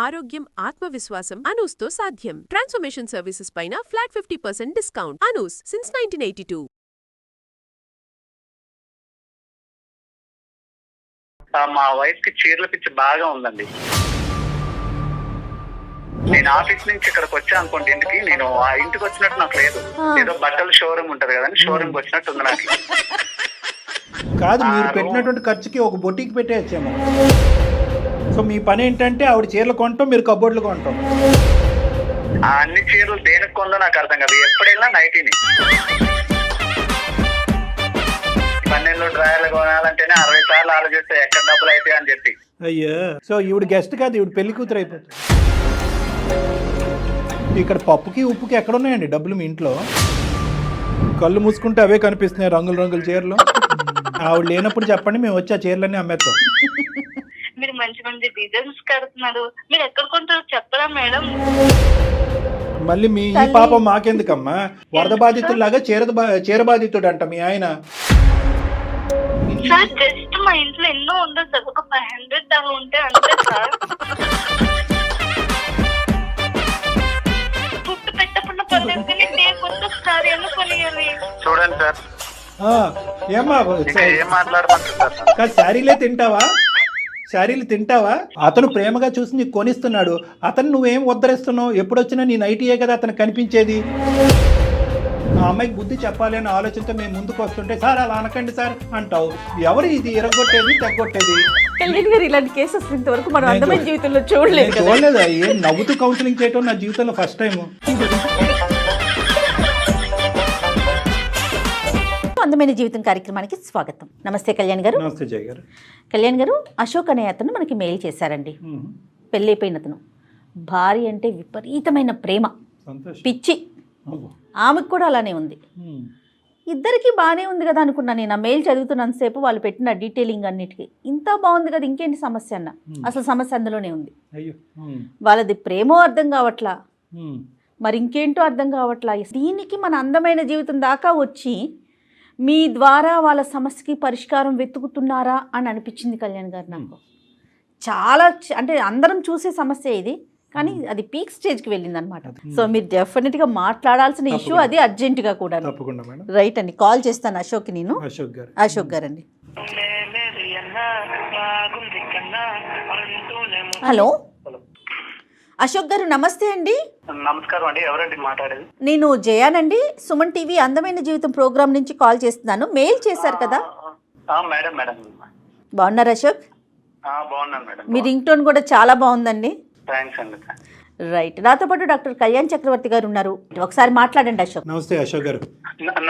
ఆరోగ్యం, ఆత్మవిశ్వాసం అనూస్తో సాధ్యం. ట్రాన్స్ఫర్మేషన్ సర్వీసెస్ పైన ఫ్లాట్ 50% డిస్కౌంట్. అనూస్ సిన్స్ 1982. మా వైఫ్ కి చీరల పిచ్చి బాగా ఉందండి. నేను ఆఫీస్ నుంచి ఇక్కడికి వచ్చా అనుకోండి, ఇంటికి నేను ఆ ఇంటికి వచ్చినట్టు నాకు లేదు. ఏదో బట్టల షోరూమ్ ఉంటది కదండి, షోరూమ్ కి వచ్చినట్టు ఉంది నాకు. కాదు, మీరు పెట్టినటువంటి ఖర్చుకి ఒక బొట్టికి పెట్టేయచ్చేమో. సో మీ పని ఏంటంటే ఆవిడ చీరలు కొంటాం, మీరు కబోర్డులు కొంటాం. ఆ అన్ని చీరలు దేనికి కొందో నాకు అర్థం కాదు. ఎప్పుడైనా నైటీని 12 డ్రాయర్లు కొనాలంటేనే 60 సార్లు ఆలోచిస్తే ఎక్కడ డబ్బులు అవుతాయి అని చెప్పి. అయ్యా, సో ఈవిడ గెస్ట్ కాదు, ఈవిడ పెళ్లి కూతురు అయిపోతుంది. ఇక్కడ పప్పుకి ఉప్పుకి ఎక్కడ ఉన్నాయండి డబ్బులు మీ ఇంట్లో? కళ్ళు మూసుకుంటే అవే కనిపిస్తున్నాయి, రంగుల రంగుల చీరలు. ఆవిడ లేనప్పుడు చెప్పండి, మేము వచ్చి ఆ చీరలన్నీ అమ్మేస్తాం. మీరు మంచి మంచి డిజైన్స్ కడుతున్నారు, మీరు ఎక్కడ కొంటారు చెప్పరా మేడం? మళ్ళీ మీ ఈ పాపం మాకెందుకమ్మా? వరద బాధితుల్లాగా చీర బాధితుడు అంట మీ ఆయన. సార్ జస్ట్ మా ఇంట్లో ఎన్నో ఉండదు సార్, ఒక 500 దాకా ఉంటే అంతే సార్. పుట్టు పెట్టకుండా పర్లేదు కానీ నేను సార్ ఎందుకు కొనియాలి? చూడండి సార్, ఏమా ఏం మాట్లాడమంటారు సార్? కాదు, శారీలు తింటావా? అతను ప్రేమగా చూసి నీకు కొనిస్తున్నాడు, అతను నువ్వేం ఉద్ధరిస్తున్నావు? ఎప్పుడొచ్చినా నీ నైటీయే కదా అతను కనిపించేది. ఆ అమ్మాయికి బుద్ధి చెప్పాలి అనే ఆలోచనతో మేము ముందుకు వస్తుంటే సార్ అలా అనకండి సార్ అంటావు. ఎవరు ఇది ఎరగొట్టేది తెగొట్టేది? కళ్యాణ్ గారు, ఇలాంటి కేసెస్ ఇంతవరకు మనం అందమైన జీవితంలో చూడలేదు. ఏం నవ్వుతూ కౌన్సిలింగ్ చేయటం నా జీవితంలో ఫస్ట్ టైం. అందమైన జీవితం కార్యక్రమానికి స్వాగతం. నమస్తే కళ్యాణ్ గారు. నమస్తే జయ గారు. కళ్యాణ్ గారు, అశోక్ అనే అతను మనకి మెయిల్ చేశారండి. పెళ్ళైపోయిన అతను, భార్య అంటే విపరీతమైన ప్రేమ, పిచ్చి. ఆమెకు కూడా అలానే ఉంది. ఇద్దరికి బాగానే ఉంది కదా అనుకున్నా నేను. ఆ మెయిల్ చదువుతున్నంతసేపు వాళ్ళు పెట్టిన డీటెయిలింగ్ అన్నిటికీ ఇంత బాగుంది కదా, ఇంకేంటి సమస్య అన్న. అసలు సమస్య అందులోనే ఉంది. వాళ్ళది ప్రేమో అర్థం కావట్లా, మరి ఇంకేంటో అర్థం కావట్లా. దీనికి మన అందమైన జీవితం దాకా వచ్చి మీ ద్వారా వాళ్ళ సమస్యకి పరిష్కారం వెతుకుతున్నారా అని అనిపించింది కళ్యాణ్ గారు నాకు. చాలా అంటే అందరం చూసే సమస్య ఇది, కానీ అది పీక్ స్టేజ్కి వెళ్ళింది అనమాట. సో మీరు డెఫినెట్గా మాట్లాడాల్సిన ఇష్యూ అది, అర్జెంటుగా కూడా. రైట్ అండి, కాల్ చేస్తాను అశోక్. నేను అశోక్ గారు అండి. హలో అశోక్ గారు, నమస్తే అండి. నమస్కారం అండి, ఎవరండి మాట్లాడేది? నేను జయానండి, సుమన్ టీవీ అందమైన జీవితం ప్రోగ్రామ్ నుంచి కాల్ చేస్తున్నాను. మెయిల్ చేశారు కదా. మేడం మేడం బాగున్నారు అశోక్? బాగున్నాను మేడం. మీ రింగ్ టోన్ కూడా చాలా బాగుందండి. థ్యాంక్స్ అండి. రైట్, నాతో పాటు డాక్టర్ కళ్యాణ్ చక్రవర్తి గారు ఉన్నారు. ఒకసారి మాట్లాడండి అశోక్. నమస్తే అశోక్ గారు.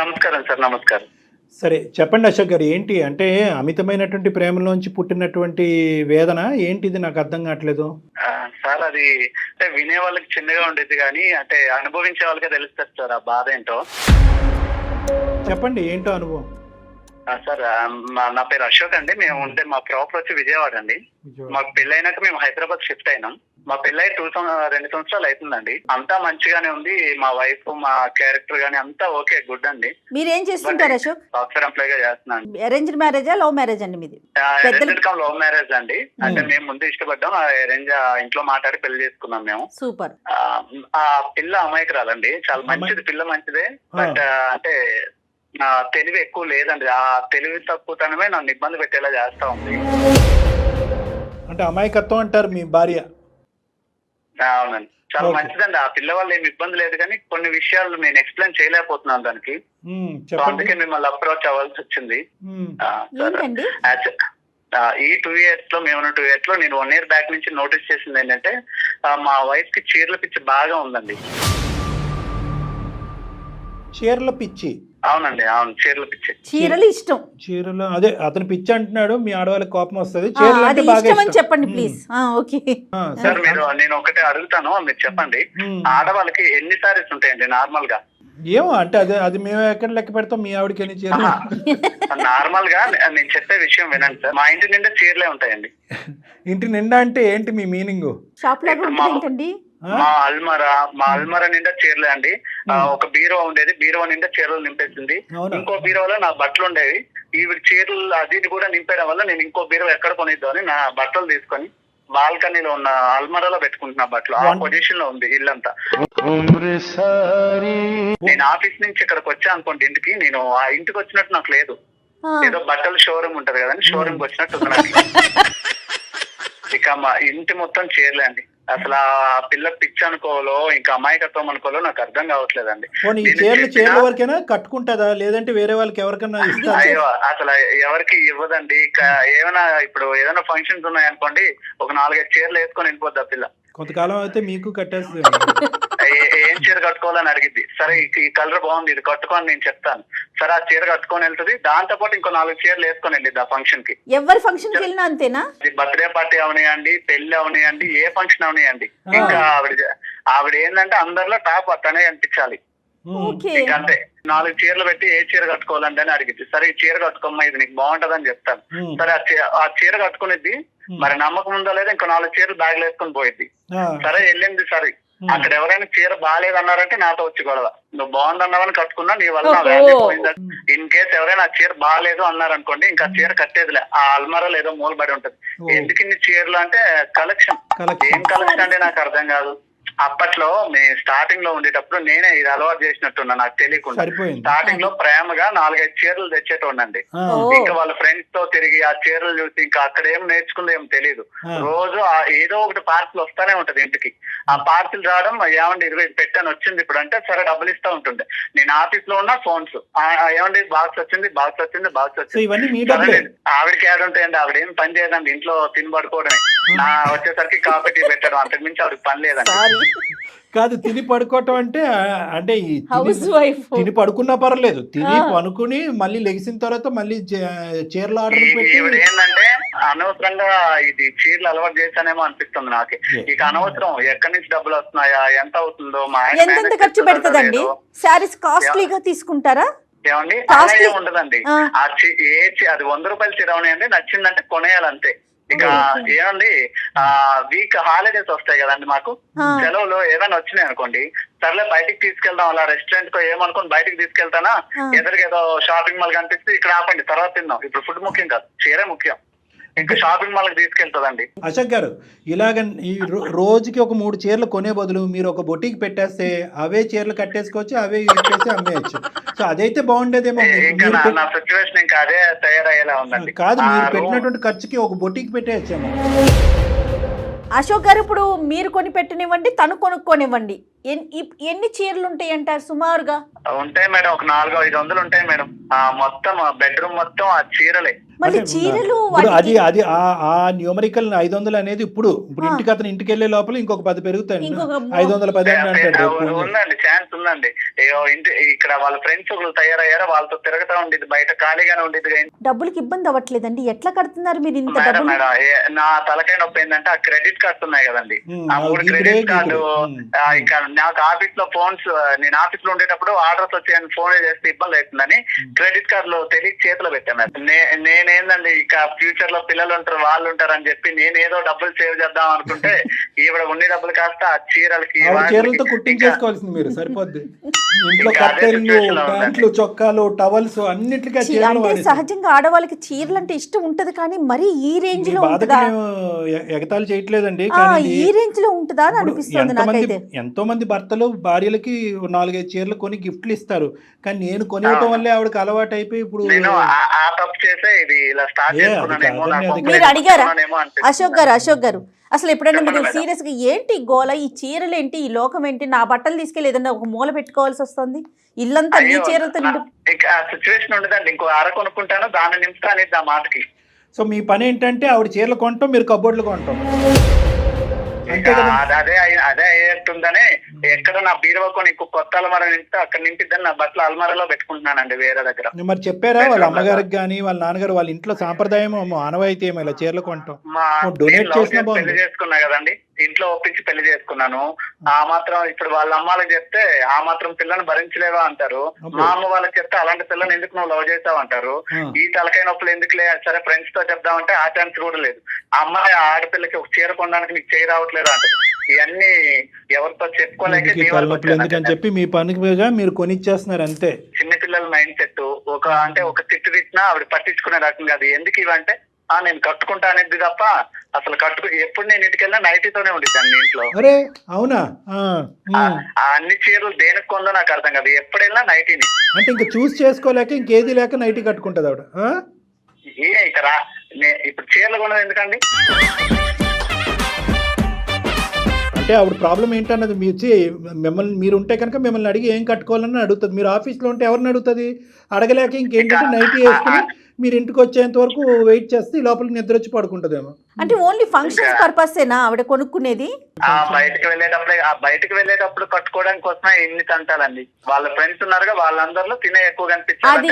నమస్కారం సార్. నమస్కారం. సరే చెప్పండి అశోక్ గారు, ఏంటి అంటే అమితమైనటువంటి ప్రేమలోంచి పుట్టినటువంటి వేదన ఏంటిది? నాకు అర్థం కావట్లేదు సార్. అది అంటే వినే వాళ్ళకి చిన్నగా ఉండేది కానీ అంటే అనుభవించే వాళ్ళకే తెలుస్తుంది సార్ ఆ బాధ ఏంటో. చెప్పండి, ఏంటో అనుభవం. సార్, నా పేరు అశోక్ అండి. మేము ఉంటే మా ప్రాపర్ వచ్చి విజయవాడ అండి. మాకు పెళ్ళైనాక మేము హైదరాబాద్ షిఫ్ట్ అయినాం. మా పెళ్ళై 2 సంవత్సరాలు అవుతుందండి. అంతా మంచిగానే ఉంది. మా వైఫ్, మా క్యారెక్టర్ గానీ అంతా ఓకే, గుడ్ అండి. మీరేం చేస్తుంటారు అశోక్? సాఫ్ట్వేర్ ఎంప్లాయ్ గా చేస్తున్నాను. అరేంజ్డ్ మ్యారేజా, లవ్ మ్యారేజ్ అండి మీది? లవ్ మ్యారేజ్ అండి. అంటే మేము ముందు ఇష్టపడ్డాం, అరేంజ్ ఇంట్లో మాట్లాడి పెళ్లి చేసుకున్నాం మేము. సూపర్. ఆ పిల్ల అమాయకురాలండి, చాలా మంచిది, పిల్ల మంచిదే. బట్ అంటే నా తెలివి ఎక్కువ లేదండి. ఆ తెలివి తక్కువతనమే నన్ను ఇబ్బంది పెట్టేలా చేస్తా ఉంది. అంటే అమాయకత్వం అంటారు మీ భార్య? అవునండి, చాలా మంచిదండి. ఆ పిల్ల వల్ల ఏమి ఇబ్బంది లేదు, కానీ కొన్ని విషయాలు నేను ఎక్స్ప్లెయిన్ చేయలేకపోతున్నాను దానికి. అందుకే మిమ్మల్ని అప్రోచ్ అవ్వాల్సి వచ్చింది. ఈ 2 years లో, మేము 2 years లో నేను 1 year బ్యాక్ నుంచి నోటీస్ చేసింది ఏంటంటే మా వైఫ్ కి చీరల పిచ్చి బాగా ఉందండి. చీరల పిచ్చి? అవునండి, అవును, చీరల పిచ్చి. చీరలు ఇష్టం. చీరలు అదే అతను పిచ్చి అంటున్నాడు, మీ ఆడవాళ్ళకి కోపం వస్తుంది. చెప్పండి ప్లీజ్. ఓకే సార్, నేను ఒకటే అడుగుతాను, మీరు చెప్పండి. ఆడవాళ్ళకి ఎన్ని సారీస్ ఉంటాయండి నార్మల్ గా? ఏమో అంటే అది మేము ఎక్కడ లెక్క పెడతాం, మీ ఆవిడకి ఎన్ని చీరలు? నార్మల్ గా నేను చెప్పే విషయం వినండి సార్. మా ఇంటి నిండా చీరలే ఉంటాయండి. ఇంటి నిండా అంటే ఏంటి మీ మీనింగ్? షాప్ లాగా ఏంటండి? మా అల్మరా నిండా చీరలే అండి. ఒక బీరో ఉండేది, బీరో నిండా చీరలు నింపేసింది. ఇంకో బీరోలో నా బట్టలు ఉండేవి. ఈవిడ చీరలు అది కూడా నింపేయడం వల్ల నేను ఇంకో బీరో ఎక్కడ కొనిద్దామని నా బట్టలు తీసుకొని బాల్కనీలో ఉన్న అల్మరాలో పెట్టుకుంటున్నా బట్టలు. ఆ పొజిషన్ లో ఉంది ఇల్లంతా. నేను ఆఫీస్ నుంచి ఇక్కడికి వచ్చా అనుకోండి ఇంటికి, నేను ఆ ఇంటికి వచ్చినట్టు నాకు లేదు. ఏదో బట్టల షోరూమ్ ఉంటది కదండి, షోరూమ్ కి వచ్చినట్టు ఉంది నాకు. ఇక మా ఇంటి మొత్తం చీరలే అండి. అసలు ఆ పిల్ల పిచ్చి అనుకోవాలో ఇంకా అమాయకత్వం అనుకోవాలో నాకు అర్థం కావట్లేదండి. చీరల వరకైనా కట్టుకుంటుందా, లేదంటే వేరే వాళ్ళకి ఎవరికైనా ఇస్తా? అయ్యో అసలు ఎవరికి ఇవ్వదండి. ఏమైనా ఇప్పుడు ఏదైనా ఫంక్షన్స్ ఉన్నాయనుకోండి, ఒక 4-5 చీరలు వేసుకొని వెళ్ళిపోద్ది ఆ పిల్ల. కొంతకాలం అయితే మీకు కట్టేస్తుంది. ఏం చీర కట్టుకోవాలని అడిగిద్ది. సరే ఈ కలర్ బాగుంది, ఇది కట్టుకొని నేను చెప్తాను. సరే ఆ చీర కట్టుకొని వెళ్తుంది. దాంతో పాటు ఇంకో 4 చీరలు వేసుకొని వెళ్ళిద్ది ఆ ఫంక్షన్ కి. ఎవరి ఫంక్షన్ కి వెళ్ళినా అంతేనా? బర్త్డే పార్టీ అవనియండి, పెళ్లి అవనియండి, ఏ ఫంక్షన్ అవనియండి, ఇంకా ఆవిడ ఏంటంటే అందరిలో టాప్ అతనే అనిపించాలి. ఇంకా అంతే. 4 చీరలు పెట్టి ఏ చీర కట్టుకోవాలంటే అని అడిగింది. సరే ఈ చీర కట్టుకోమ్మా, ఇది నీకు బాగుంటది అని చెప్తాను. సరే ఆ చీర కట్టుకునేది. మరి నమ్మకం ఉందో లేదా ఇంకో 4 చీరలు బ్యాగ్ వేసుకొని పోయిద్ది. సరే వెళ్ళింది. సరే అక్కడ ఎవరైనా చీర బాగాలేదన్నారంటే నాతో వచ్చి గొడవ. నువ్వు బాగుందన్నావని కట్టుకున్నా, నీ వల్ల నా వాల్యూ పోయిందా. ఇన్ కేసు ఎవరైనా ఆ చీర బాగాలేదు అన్నారనుకోండి, ఇంకా చీర కట్టేదిలే. ఆ అల్మారాలో ఏదో మూలబడి ఉంటది. ఎందుకు ఇన్ని చీరలు అంటే కలెక్షన్. ఏం కలెక్షన్ అంటే నాకు అర్థం కాదు. అప్పట్లో మేము స్టార్టింగ్ లో ఉండేటప్పుడు నేనే ఇది అలవాటు చేసినట్టున్నా నాకు తెలియకుండా. స్టార్టింగ్ లో ప్రేమగా 4-5 చీరలు తెచ్చేటోండి. ఇంకా వాళ్ళ ఫ్రెండ్స్ తో తిరిగి ఆ చీరలు చూసి ఇంకా అక్కడ ఏం నేర్చుకుందో ఏం తెలియదు. రోజు ఏదో ఒకటి పార్సిల్ వస్తానే ఉంటది ఇంటికి. ఆ పార్సిల్ రావడం, ఏమండి 20 పెట్టాను వచ్చింది ఇప్పుడు అంటే సరే డబ్బులు ఇస్తా ఉంటుండే. నేను ఆఫీస్ లో ఉన్న ఫోన్స్, ఏమండి బాక్స్ వచ్చింది. ఆవిడకి యాడ్ ఉంటాయండి. ఆవిడ ఏం పని చేయదండి, ఇంట్లో తిని పడుకోవడమే. నా వచ్చేసరికి కాఫీ టీ పెట్టడం, అంతకు మించి ఆవిడకి పని లేదండి. కాదు, తిని పడుకోవటం అంటే తిని పడుకున్నా పర్లేదు, తిని పనుకుని మళ్ళీ లెగిసిన తర్వాత మళ్ళీ చీరలు ఆర్డర్ పెట్టి. ఏంటంటే అనవసరంగా ఇది చీరలు అలవాటు చేశానేమో అనిపిస్తుంది నాకు. ఇక అనవసరం ఎక్కడి నుంచి డబ్బులు వస్తున్నాయా, ఎంత అవుతుందో, మా ఎంత ఖర్చు పెడుతుందండి? శారీస్ కాస్ట్లీగా తీసుకుంటారా? ఏమండి అలా ఏమి ఉండదండి. అది 100 రూపాయల చీర ఉన్నాయండి, నచ్చిందంటే కొనేయాలంతే. ఇక ఏమండి వీక్ హాలిడేస్ వస్తాయి కదండి మాకు, సెలవులు ఏదైనా వచ్చినాయి అనుకోండి, సర్లే బయటికి తీసుకెళ్దాం, అలా రెస్టారెంట్ కో ఏమనుకోని బయటికి తీసుకెళ్తానా, ఎదురుగా ఏదో షాపింగ్ మాల్ కనిపిస్తే ఇక్కడ ఆపండి తర్వాత తిందాం, ఇప్పుడు ఫుడ్ ముఖ్యం కాదు, చీరే ముఖ్యం. ఇంకా షాపింగ్ మాల్ కి తీసుకెళ్తుందండి. అశోక్ గారు, ఇలాగ ఈ రోజుకి ఒక 3 చీరలు కొనే బదులు మీరు ఒక బొటికి పెట్టేస్తే అవే చీరలు కట్టేసుకోవచ్చు, అవే ఇచ్చేసి అమ్మేయచ్చు. సో అదైతే బాగుండేదేమో. నా సిచ్యువేషన్ ఇంకా అదే తయారయ్యేలా ఉందండి. కాదు, మీరు పెట్టినటువంటి ఖర్చుకి ఒక బొటికి పెట్టేయచ్చేమో. అశోక్ గారు, ఇప్పుడు మీరు కొని పెట్టనివ్వండి, తను కొనుక్కోనివ్వండి, ఎన్ని చీరలు ఉంటాయి అంటారు సుమారుగా? ఉంటాయి మేడం, ఒక 400-500 ఉంటాయి మేడం. మొత్తం బెడ్రూమ్ మొత్తం ఆ చీరలే. మళ్ళీ చీరలు అది ఆ న్యూమరికల్ 500 అనేది ఇప్పుడు ఇంటికి అతను ఇంటికి వెళ్ళే లోపల ఇంకొక 10 పెరుగుతాయి. 510 ఉందండి, ఛాన్స్ ఉందండి. ఇక్కడ వాళ్ళ ఫ్రెండ్స్ ఒకరు తయారయ్యారో వాళ్ళతో తిరగతా ఉండేది, బయట ఖాళీగానే ఉండేది. డబ్బులకి ఇబ్బంది అవ్వట్లేదండి? ఎట్లా కడుతున్నారు మీరు ఇంత? మేడం నా తలకాయ నొప్పి ఏంటంటే ఆ క్రెడిట్ కార్డ్స్ ఉన్నాయి కదండి, ఆ 3 క్రెడిట్ కార్డు. ఇంకా నాకు ఆఫీస్ లో ఫోన్స్, నేను ఆఫీస్ లో ఉండేటప్పుడు ఆర్డర్స్ వచ్చాయని ఫోన్ చేస్తే ఇబ్బంది అవుతుందని క్రెడిట్ కార్డులో తెలియ చేతిలో పెట్టాను. నేనేందండి ఇక ఫ్యూచర్ లో పిల్లలు ఉంటారు, వాళ్ళు ఉంటారు అని చెప్పి నేను ఏదో డబ్బులు సేవ్ చేద్దాం అనుకుంటే ఈవిడ ఉండే డబ్బులు కాస్త ఆ చీరలతో కుట్టించేసుకోవాల్సింది మీరు, సరిపోద్ది. ఇంట్లో కట్టెలు, ప్యాంట్లు, చొక్కాలు, టవల్స్ అన్నిటికీ సహజంగా ఆడవాళ్ళకి చీరలు అంటే ఇష్టం ఉంటది, కానీ మరి ఈ రేంజ్ లో ఎగతాళి చేయట్లేదండి, ఈ రేంజ్ లో ఉంటుందా అని అనిపిస్తుంది నాకైతే. ఎంతో మంది భర్తలు భార్యలకి 4-5 చీరలు కొని గిఫ్ట్లు ఇస్తారు, కానీ నేను కొనేయటం వల్లే ఆవిడకి అలవాటు అయిపోయి ఇప్పుడు మీరు అడిగారా అశోక్ గారు? అసలు ఎప్పుడైనా మీరు సీరియస్ గా ఏంటి గోల, ఈ చీరలు ఏంటి, ఈ లోకం ఏంటి, నా బట్టలు తీసుకెళ్ళి ఏదన్నా ఒక మూల పెట్టుకోవాల్సి వస్తుంది, ఇల్లంతా నీ చీరలతో సిచ్యువేషన్ ఉండదండి. ఇంకో అర కొనుక్కుంటాను, దాన్ని నింపుతాను ఆ మాటకి. సో మీ పని ఏంటంటే ఆవిడ చీరలు కొనటం, మీరు కబోర్డులు కొనటం. అదే అయ్యేట్టుందని ఎక్కడ నా బీరువాకు నీకు కొత్త అల్మారా నింపితే అక్కడ నింపిద్దని నా బట్టలు అల్మారాలో పెట్టుకుంటున్నానండి వేరే దగ్గర. మరి చెప్పారా వాళ్ళ అమ్మగారికి కానీ వాళ్ళ నాన్నగారు, వాళ్ళ ఇంట్లో సాంప్రదాయం ఆనవాయితీ ఏమో ఇలా చీరలు కొనటం? డొనేట్ చేసిన పెళ్లి చేసుకున్నా కదండి, ఇంట్లో ఒప్పించి పెళ్లి చేసుకున్నాను. ఆ మాత్రం ఇప్పుడు వాళ్ళ అమ్మాలకు చెప్తే ఆ మాత్రం పిల్లని భరించలేవా అంటారు, మా అమ్మ వాళ్ళకి చెప్తే అలాంటి పిల్లని ఎందుకు నువ్వు లవ్ చేసావు అంటారు. ఈ తలకాయ నొప్పులు ఎందుకులే, సరే ఫ్రెండ్స్ తో చెప్దామంటే ఆ ఛాన్స్ కూడా లేదు. అమ్మాయి ఆడపిల్లకి ఒక చీర కొనడానికి నీకు చేయి రావట్లేదు అంటారు. ఇవన్నీ ఎవరితో చెప్పుకోలేక ఎందుకని చెప్పి మీ పనిగా మీరు కొనిచ్చేస్తున్నారు అంతే. చిన్నపిల్లల మైండ్ సెట్ ఒక తిట్టు తిట్టినా ఆవిడ పట్టించుకునే రకం కాదు. ఎందుకు ఇవంటే నేను కట్టుకుంటా అనేది తప్ప అసలు ఎప్పుడు నేను ఇంటికి వెళ్ళినా నైటీతోనే ఉండిద్దాన్ని ఇంట్లో. అరే అవునా? ఆ అన్ని చీరలు దేనికి కొందో నాకు అర్థం కాదు, ఎప్పుడు వెళ్ళినా నైటీని. అంటే ఇంకా చూస్ చేసుకోలేక ఇంకేది లేక నైటీ కట్టుకుంటది ఆవిడ. ఇక్కడ ఇప్పుడు చీరలు కొన్నది ఎందుకండి? అంటే ఆవిడ ప్రాబ్లం ఏంటన్నది మీరు ఉంటే కనుక మిమ్మల్ని అడిగి ఏం కట్టుకోవాలని అడుగుతుంది. మీరు ఆఫీస్లో ఉంటే ఎవరిని అడుగుతుంది? అడగలేక ఇంకేంటంటే నైటీ వేసుకుని మీరు ఇంటికి వచ్చేంత వరకు వెయిట్ చేస్తే లోపల నిద్ర వచ్చి పడుకుంటుందేమో. అంటే ఓన్లీ ఫంక్షన్స్ పర్పసేనా ఆవిడ కొనుక్కునేది? బయటకు వెళ్ళేటప్పుడు కట్టుకోవడానికి కోసమే ఇన్ని తంటాలండి. వాళ్ళ ఫ్రెండ్స్ ఉన్నారుగా, వాళ్ళందరిలో తినే ఎక్కువ కనిపించారు.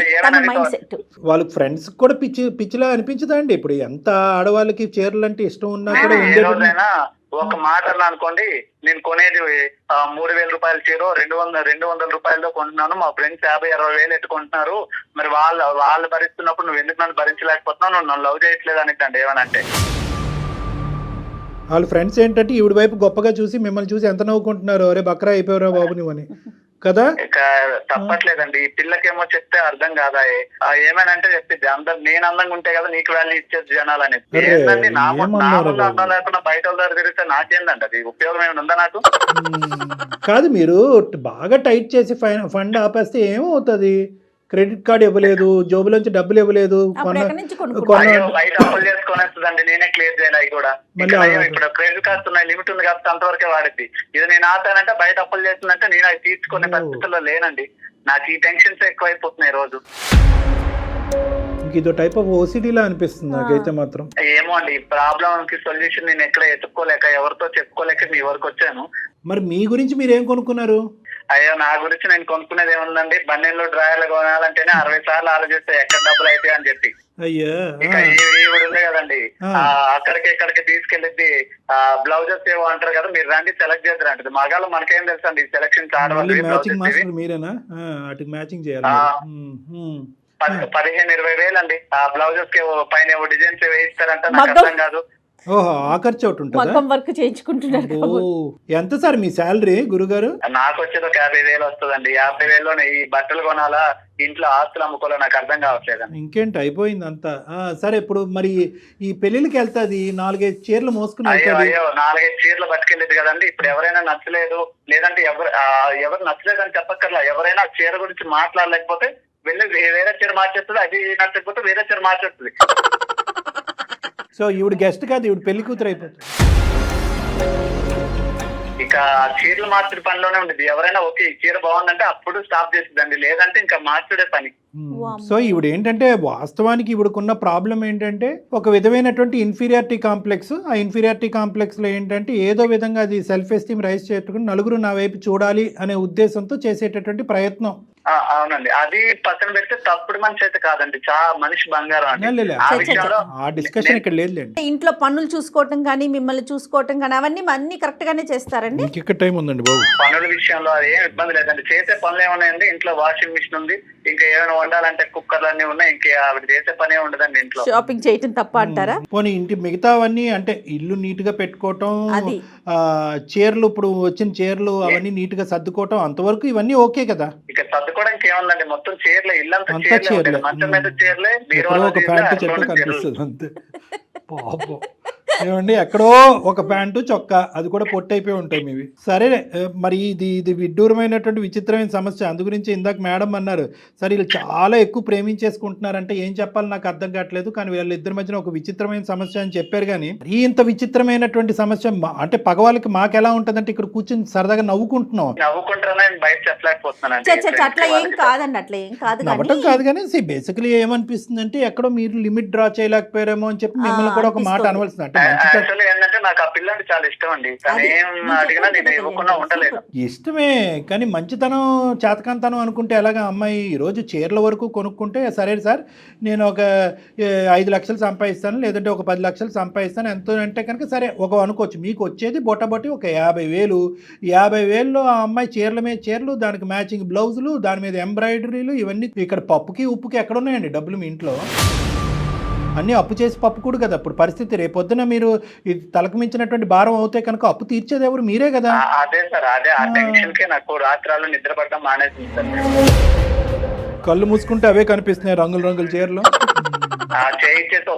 వాళ్ళ ఫ్రెండ్స్ కూడా పిచ్చిలా అనిపించదా అండి? ఇప్పుడు ఎంత ఆడవాళ్ళకి చీరలు అంటే ఇష్టం ఉన్నా కూడా రోజైనా ఒక మాట అన్నా అనుకోండి, నేను కొనేది 3,000 రూపాయల చీర 200 రూపాయలతో కొంటున్నాను, మా ఫ్రెండ్స్ 50-60 వేలు ఎట్టుకుంటున్నారు, మరి వాళ్ళు భరిస్తున్నప్పుడు నువ్వు ఎందుకు నన్ను భరించలేకపోతున్నావు, నువ్వు నన్ను లవ్ చేయట్లేదు అనిద్దండి ఏమనంటే. వాళ్ళ ఫ్రెండ్స్ ఏంటంటే ఈవిడ వైపు గొప్పగా చూసి మిమ్మల్ని చూసి ఎంత నవ్వుకుంటున్నారు, అరే బక్రా అయిపోయారా బాబు నువ్వని కదా. ఇక తప్పట్లేదండి, ఈ పిల్లకేమో చెప్తే అర్థం కాదా, ఏమేనంటే చెప్పిద్ది అందరు నేను అందంగా ఉంటే కదా నీకు వాల్యూ ఇచ్చేది జనాలు అనేది. ఏంటండి నా ముందు అందం లేకుండా బయట వాళ్ళ తిరిగితే నాకేందండి అది ఉపయోగం ఏమైనా ఉందా నాకు? కాదు, మీరు బాగా టైట్ చేసి ఫండ్ ఆపేస్తే ఏమవుతుంది? క్రెడిట్ కార్డు ఇవ్వలేదు, జోబులోంచి డబ్బులు ఇవ్వలేదు, బయట అప్పులు చేసుకునేస్తుందండి, నేనే క్లియర్ చేయాలి. అవి కూడా ఇప్పుడు క్రెడిట్ కార్డ్స్ ఉన్నాయి, లిమిట్ ఉంది కాబట్టి అంతవరకే వాడిద్ది. ఇది నేను ఆతానంటే బయట అప్పులు చేస్తుందంటే నేను అవి తీసుకునే పరిస్థితుల్లో లేనండి. నాకు ఈ టెన్షన్స్ ఎక్కువైపోతున్నాయి రోజు. ఇదో టైప్ ఆఫ్ ఓసిడీలా అనిపిస్తుంది నాకైతే మాత్రం. ఏమో అండి, ఈ ప్రాబ్లం కి సొల్యూషన్ నేను ఎక్కడ ఎత్తుక్కోలేక ఎవరితో చెప్పుకోలేక మీ వరకు వచ్చాను. మరి మీ గురించి మీరు ఏం కొనుక్కున్నారు? అయ్యో నా గురించి నేను కొనుక్కునేది ఏముందండి, బన్నెల్లో డ్రాయర్లు కొనాలంటేనే 60 సార్లు ఆలోచిస్తే ఎక్కడ డబ్బులు అయితే అని చెప్పి. ఇక ఈవిడ ఉంది కదండి, ఇక్కడికి తీసుకెళ్ళిద్ది బ్లౌజెస్ ఏవో అంటారు కదా, మీరు రండి సెలెక్ట్ చేద్దరు అంటది. మగాళ్ళు మనకేం తెలుసు అండి సెలక్షన్ ఆడవాళ్ళు. 15-20 వేలు అండి ఆ బ్లౌజెస్ కి పైన డిజైన్స్ వేయిస్తారంట, నాకు అర్థం కాదు. ఓహో, ఆఖరి చోటు మొత్తం వర్క్ చేయించుకుంటున్నారు. ఎంత సార్ మీ శాలరీ గురుగారు? నాకు వచ్చేది ఒక 50,000 వస్తుందండి. 50,000లోనే ఈ బట్టలు కొనాలా, ఇంట్లో ఆస్తులు అమ్ముకోవాలా, నాకు అర్థం కావట్లేదు. ఇంకేంటి, అయిపోయింది అంతా. సరే, ఇప్పుడు మరి ఈ పెళ్లికి వెళ్తాది 4-5 చీరలు మోసుకుని. అయ్యో 4-5 చీరలు పట్టుకెళ్ళేది కదండి. ఇప్పుడు ఎవరైనా నచ్చలేదు, లేదంటే ఎవరు నచ్చలేదు అని చెప్పక్కర్లా, ఎవరైనా చీర గురించి మాట్లాడలేకపోతే వెళ్ళి వేరే చీర మార్చేస్తుంది, అది నచ్చకపోతే వేరే చీర మార్చేస్తుంది. సో ఈవిడ గెస్ట్ కాదు, ఈవిడ పెళ్లి కూతురు అయిపోతుంది. ఇక చీరలు మార్చుడు పనిలోనే ఉండేది. ఎవరైనా ఓకే ఈ చీర బాగుందంటే అప్పుడు స్టాప్ చేస్తుందండి, లేదంటే ఇంకా మార్చుడే పని. సో ఈవిడ ఏంటంటే వాస్తవానికి ఈవిడకున్న ప్రాబ్లం ఏంటంటే ఒక విధమైనటువంటి ఇన్ఫీరియారిటీ కాంప్లెక్స్. ఆ ఇన్ఫీరియారిటీ కాంప్లెక్స్ లో ఏంటంటే ఏదో విధంగా అది సెల్ఫ్ ఎస్టీమ్ రైజ్ చేసుకుని నలుగురు నా వైపు చూడాలి అనే ఉద్దేశంతో చేసేటటువంటి ప్రయత్నం. అవునండి, అది పక్కన పెడితే తప్పుడు మనిషి అయితే కాదండి, చాలా మనిషి బంగారం అండి. ఆ డిస్కషన్ ఇక్కడ లేదులేండి. ఇంట్లో పనులు చూసుకోవటం కానీ మిమ్మల్ని చూసుకోవటం కానీ అవన్నీ కరెక్ట్ గానే చేస్తారండి. ఇక్కడ టైం ఉందండి బాబు. పనుల విషయంలో అది ఏం ఇబ్బంది లేదండి. చేసే పనులు ఏమున్నాయండి, ఇంట్లో వాషింగ్ మిషన్ ఉంది, ఇంకా ఏమైనా వండాలంటే కుక్కర్లు అన్ని ఉన్నాయి, ఇంకా ఆవిడ చేసే పనే ఉండదండి ఇంట్లో. షాపింగ్ చేయటం తప్ప అంటారా? పోనీ ఇంటి మిగతావన్నీ అంటే ఇల్లు నీట్ గా పెట్టుకోవటం, చీరలు ఇప్పుడు వచ్చిన చీరలు అవన్నీ నీట్ గా సర్దుకోవటం, అంతవరకు ఇవన్నీ ఓకే కదా. ఇక సర్దుకోవడానికి ఏముందండి, మొత్తం చీరలే, ఇల్లంతా చీరలే, మంచం మీద చీరలే, ఒక ప్యాంటు చెట్టు కనిపిస్తుంది అంతే. పాపం ఏమండి, ఎక్కడో ఒక ప్యాంటు చొక్కా, అది కూడా పొట్టయిపోయి ఉంటాయి మీవి. సరే, మరి ఇది విడ్డూరమైనటువంటి విచిత్రమైన సమస్య. అందు గురించి ఇందాక మేడం అన్నారు, సరే వీళ్ళు చాలా ఎక్కువ ప్రేమించేసుకుంటున్నారంటే ఏం చెప్పాలి నాకు అర్థం కావట్లేదు, కానీ వీళ్ళిద్దరి మధ్యన ఒక విచిత్రమైన సమస్య అని చెప్పారు. కానీ ఇంత విచిత్రమైనటువంటి సమస్య అంటే పగవాళ్ళకి మాకు ఎలా ఉంటదంటే ఇక్కడ కూర్చొని సరదాగా నవ్వుకుంటున్నాం. అట్లా ఏం కాదండి, అట్లా ఏం కాదు, నవ్వటం కాదు. కానీ బేసికలీ ఏమనిపిస్తుంది అంటే ఎక్కడో మీరు లిమిట్ డ్రా చేయలేకపోయారేమో అని చెప్పి మిమ్మల్ని కూడా ఒక మాట అనవలసింది. అంటే ఏంటంటే నాకు ఆ పిల్లంటే చాలా ఇష్టం అండి, అడిగినా నేను ఇవ్వకుండా ఉండలేదు. ఇష్టమే, కానీ మంచితనం చేతకంతనం అనుకుంటే ఎలాగా? అమ్మాయి ఈరోజు చీరల వరకు కొనుక్కుంటే సరే సార్ నేను ఒక 5 లక్షలు సంపాదిస్తాను, లేదంటే ఒక 10 లక్షలు సంపాదిస్తాను, ఎంతో అంటే కనుక సరే ఒక అనుకోవచ్చు. మీకు వచ్చేది బొట్టబొట్టి ఒక 50,000. 50,000లో ఆ అమ్మాయి చీరల మీద చీరలు, దానికి మ్యాచింగ్ బ్లౌజులు, దాని మీద ఎంబ్రాయిడరీలు, ఇవన్నీ. ఇక్కడ పప్పుకి ఉప్పుకి ఎక్కడ ఉన్నాయండి డబ్బులు మీ ఇంట్లో? అన్నీ అప్పు చేసి పప్పు కూడా కదా ఇప్పుడు పరిస్థితి. రేపొద్దున మీరు ఇది తలకు మించినటువంటి భారం అవుతే కనుక అప్పు తీర్చేది ఎవరు? మీరే కదా. అదే సార్, అదే ఆ టెన్షన్ కే నాకు రాత్రాలు నిద్ర పడడం మానేసింది సార్. కళ్ళు మూసుకుంటే అవే కనిపిస్తున్నాయి రంగుల రంగుల చీరలు. చేయించేసి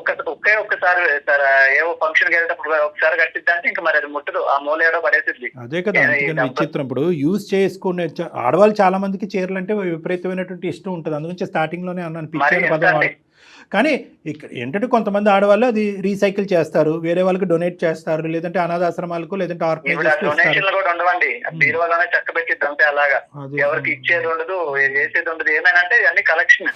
ఒక్కసారి సార్ ఏవో ఫంక్షన్ కి వెళ్ళేటప్పుడు ఒకసారి కట్టిద్దంటే ఇంకా మరి అది ముట్టదు, ఆ మూలేడో పడేసిద్ది. అదే కదా, అందుకని విచిత్రం. ఇప్పుడు యూజ్ చేసుకునే ఆడవాళ్ళు చాలా మందికి చీరలు అంటే విపరీతమైనటువంటి ఇష్టం ఉంటుంది, అందుగురించి స్టార్టింగ్ లోనే అన్నాను పిచ్చి పదం వాడు. కానీ ఇక్కడ ఏంటంటే కొంతమంది ఆడవాళ్ళు అది రీసైకిల్ చేస్తారు, వేరే వాళ్ళకి డొనేట్ చేస్తారు, లేదంటే అనాథాశ్రమాలకు లేదంటే డొనేషన్లు కూడా ఉండవండి, బీరువాలోనే చక్క పెట్టిద్ది అంతే. అలాగా ఎవరికి ఇచ్చేది ఉండదు, చేసేది ఉండదు. ఏమైనా అన్ని కలెక్షన్.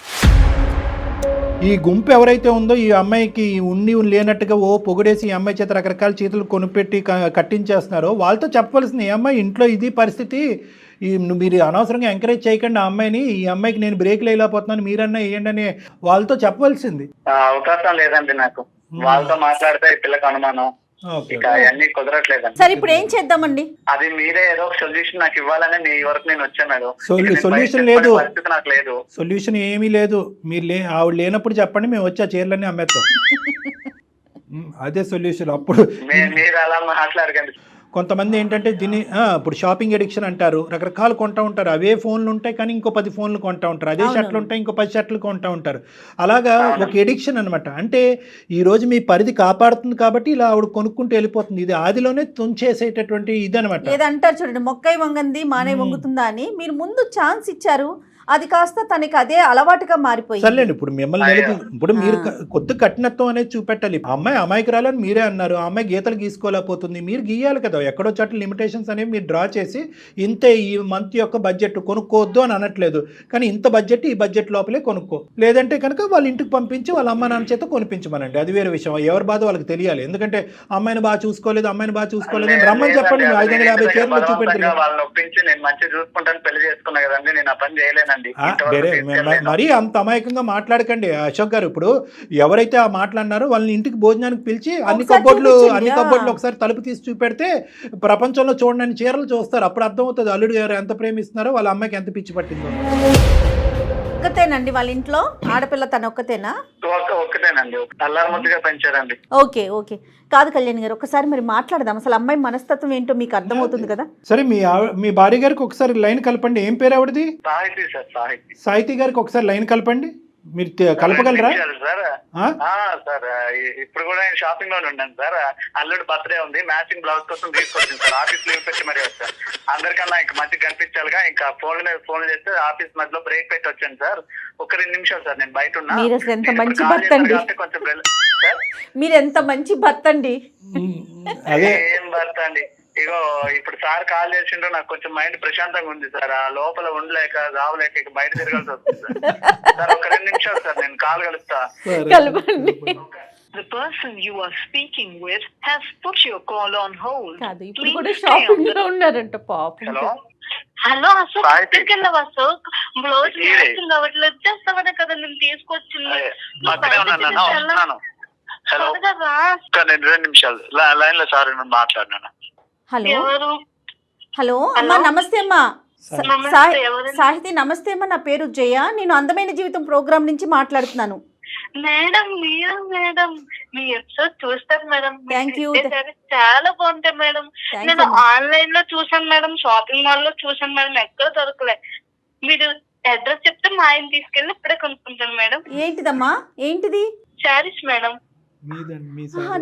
ఈ గుంపు ఎవరైతే ఉందో ఈ అమ్మాయికి ఉండి లేనట్టుగా ఓ పొగిడేసి ఈ అమ్మాయి చేత రకరకాల చేతులు కొనిపెట్టి కట్టించేస్తున్నారో వాళ్ళతో చెప్పవలసింది, ఈ అమ్మాయి ఇంట్లో ఇది పరిస్థితి, మీరు అనవసరంగా ఎంకరేజ్ చేయకండి ఆ అమ్మాయిని, ఈ అమ్మాయికి నేను బ్రేక్ లేకపోతున్నాను మీరన్నా వేయండి అని వాళ్ళతో చెప్పవలసింది. అవకాశం లేదండి నాకు, వాళ్ళతో మాట్లాడితే ఈ పిల్లకి అనుమానం, అన్ని కుదరట్లేదండి. సరే ఇప్పుడు ఏం చేద్దామండి? అది మీరే ఏదో ఒక సొల్యూషన్ నాకు ఇవ్వాలని మీ వరకు నేను వచ్చాను. సొల్యూషన్ లేదు, నాకు లేదు సొల్యూషన్ ఏమీ లేదు. మీరు ఆవిడ లేనప్పుడు చెప్పండి, మేము వచ్చి ఆ చీరలన్నీ అమ్మేస్తాం. అదే సొల్యూషన్. అప్పుడు మీరు అలా మాట్లాడకండి. కొంతమంది ఏంటంటే దీన్ని ఇప్పుడు షాపింగ్ ఎడిక్షన్ అంటారు, రకరకాలు కొంటూ ఉంటారు. అవే ఫోన్లు ఉంటాయి కానీ ఇంకో 10 ఫోన్లు కొంటూ ఉంటారు, అదే షర్ట్లు ఉంటాయి ఇంకో 10 షర్ట్లు కొంటూ ఉంటారు. అలాగా ఒక ఎడిక్షన్ అనమాట. అంటే ఈరోజు మీ పరిధి కాపాడుతుంది కాబట్టి ఇలా ఆవిడ కొనుక్కుంటూ వెళ్ళిపోతుంది. ఇది ఆదిలోనే తుంచేసేటటువంటి ఇది అనమాట. ఏదంటారు చూడండి, మొక్కై వంగంది మానే వంగుతుందా అని. మీరు ముందు ఛాన్స్ ఇచ్చారు, అది కాస్త తనకి అదే అలవాటుగా మారిపోయింది. సర్లేండి, ఇప్పుడు మిమ్మల్ని ఇప్పుడు మీరు కొద్ది కఠినత్వం అనేది చూపెట్టాలి. అమ్మాయి అమాయకురాలని మీరే అన్నారు, ఆ అమ్మాయి గీతలు గీసుకోలేకపోతుంది, మీరు గీయాలి కదా. ఎక్కడో చోట్ల లిమిటేషన్స్ అనేవి మీరు డ్రా చేసి ఇంతే ఈ మంత్ యొక్క బడ్జెట్ కొనుక్కోవద్దు అని అనట్లేదు, కానీ ఇంత బడ్జెట్ ఈ బడ్జెట్ లోపలే కొనుక్కో, లేదంటే కనుక వాళ్ళ ఇంటికి పంపించి వాళ్ళ అమ్మ నాన్న చేత కొనిపించమనండి. అది వేరే విషయం, ఎవరి బాధ వాళ్ళకి తెలియాలి. ఎందుకంటే అమ్మాయిని బాగా చూసుకోలేదు అని రమ్మని చెప్పండి. 550 చీరలు చూపెట్టి వాళ్ళని ఒప్పించి నేను మంచిగా చూసుకుంటాను పెళ్లి చేసుకున్నా కదండి, నేను ఆ పని చేయలేను. మరీ అంత అమాయకంగా మాట్లాడకండి అశోక్ గారు. ఇప్పుడు ఎవరైతే ఆ మాట్లాడినారో వాళ్ళని ఇంటికి భోజనానికి పిలిచి అన్ని కబోర్డ్లు ఒకసారి తలుపు తీసి చూపెడితే ప్రపంచంలో చూడని చీరలు చూస్తారు. అప్పుడు అర్థమవుతుంది అల్లుడు గారు ఎంత ప్రేమిస్తున్నారో, వాళ్ళ అమ్మాయికి ఎంత పిచ్చి పట్టిందో. ఒక్కతేనండి వాళ్ళ ఇంట్లో ఆడపిల్ల, తన ఒక్కతేనా? ఒక్కతేనండి, అల్లారముద్దుగా పెంచారండి. Okay okay. కాదు కళ్యాణ్ గారు, ఒకసారి మరి మాట్లాడదాం. అసలు అమ్మాయి మనస్తత్వం ఏంటో మీకు అర్థమవుతుంది కదా. సరే, మీ భార్య గారికి ఒకసారి లైన్ కలపండి. ఏం పేరు ఆవిడది? సాహితి సార్. సాహితి గారికి ఒకసారి లైన్ కలపండి. మీరు కలపగలరా సార్? ఇప్పుడు కూడా నేను షాపింగ్ లోనే ఉన్నాను సార్. అల్లుడు బర్త్డే ఉంది, మ్యాచింగ్ బ్లౌజ్ కోసం తీసుకొచ్చింది సార్. ఆఫీస్ లీవ్ పెట్టి మరీ వచ్చాను. అందరికన్నా ఇంకా మంచిగా కనిపించాలిగా, ఇంకా ఫోన్ చేస్తే ఆఫీస్ మధ్యలో బ్రేక్ పెట్టి వచ్చాను సార్. ఒక 2 నిమిషాలు సార్, నేను బయట ఉన్నా. మీరు అసలు ఎంత మంచి భర్త అండి, మీరు ఎంత మంచి భర్త అండి. ఏం భర్త అండి, ఇగో ఇప్పుడు సార్ కాల్ చేసిండ్రు, నాకు కొంచెం మైండ్ ప్రశాంతంగా ఉంది సార్. ఆ లోపల ఉండలేక రావలేక బయట తిరగాల్సి వస్తుంది సార్. ఒక 2 నిమిషాలు సార్, నేను కాల్ కలుస్తా. The person you are speaking with has put your call on hold. కాదు, ఇప్పుడు కూడా షాపింగ్ లో ఉన్నారంట పాపం. హలో అశోక్, ఎక్కడికి వెళ్ళావు అశోక్? బ్లౌజ్ అవ్వట్లేదు, వచ్చేస్తావనే కదా నేను తీసుకొచ్చింది. హలో, 2 నిమిషాలు లైన్ లో సార్ మాట్లాడినా. హలో హలో అమ్మా, నమస్తే అమ్మా. సాహితి నమస్తే అమ్మా, నా పేరు జయ, నేను అందమైన జీవితం ప్రోగ్రామ్ నుంచి మాట్లాడుతున్నాను. మేడం మీరు మేడం మీ ఎపిసోడ్ చూస్తాను మేడం. Thank you. చాలా బాగుంటాయి మేడం. నేను ఆన్లైన్ లో చూసాను మేడం, షాపింగ్ మాల్ లో చూసాను మేడం, ఎక్కడ దొరకలే. మీరు అడ్రస్ చెప్తే మా ఆయన తీసుకెళ్ళి ఇప్పుడే కొనుక్కుంటాను మేడం. ఏంటిదమ్మా? ఏంటిది? శారీస్ మేడం.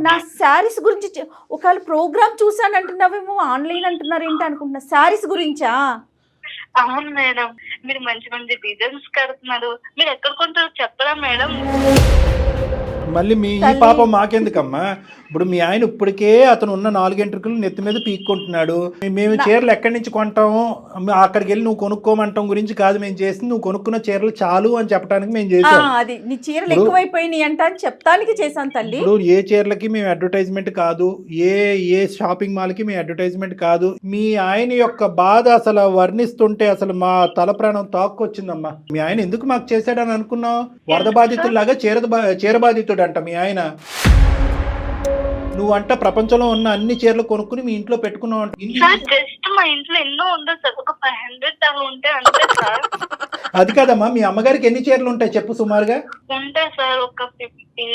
నా శారీస్ గురించి ఒకవేళ ప్రోగ్రామ్ చూసాను అంటున్నావేమో, ఆన్లైన్ అంటున్నారు ఏంటి అనుకుంటున్నా. శారీస్ గురించా? అవును మేడం, మీరు మంచి మంచి డిజైన్స్ కడుతున్నారు. మీరు ఎక్కడ కొంటారో చెప్పరా మేడం? మళ్ళీ మీ ఈ పాపం మాకెందుకమ్మా? ఇప్పుడు మీ ఆయన ఇప్పటికే అతను ఉన్న 4 ఎంట్రుకలు నెత్తి మీద పీక్కుంటున్నాడు. మేము చీరలు ఎక్కడి నుంచి కొంటాము, అక్కడికి వెళ్ళి నువ్వు కొనుక్కోమంటాం గురించి కాదు మేము చేసింది, నువ్వు కొనుక్కున్న చీరలు చాలు అని చెప్పడానికి మేము చేసాం. అది నీ చీరలు ఎక్కువైపోయినాయి అంట అని చెప్తానికి చేశాను తల్లి. ఇప్పుడు ఏ చీరలకి మేము అడ్వర్టైజ్మెంట్ కాదు, ఏ షాపింగ్ మాల్ కి మేము అడ్వర్టైజ్మెంట్ కాదు. మీ ఆయన యొక్క బాధ అసలు వర్ణిస్తుంటే అసలు మా తల ప్రాణం తాక్కొచ్చిందమ్మా. మీ ఆయన ఎందుకు మాకు చేశాడని అనుకున్నావు? వరద బాధితుల్లాగా చీర బాధితుడు అంట మీ ఆయన. నువ్వు అంట ప్రపంచంలో ఉన్న అన్ని చీరలు కొనుక్కుని మీ ఇంట్లో పెట్టుకున్నావు అంట. జస్ట్ మా ఇంట్లో ఎన్నో ఉండదు సార్, ఒక 500 అలా ఉంటే అంతే సార్. అది కాదమ్మా, మీ అమ్మగారికి ఎన్ని చీరలు ఉంటాయి చెప్పు సుమారుగా? ఉంటాయి సార్ ఒక 50.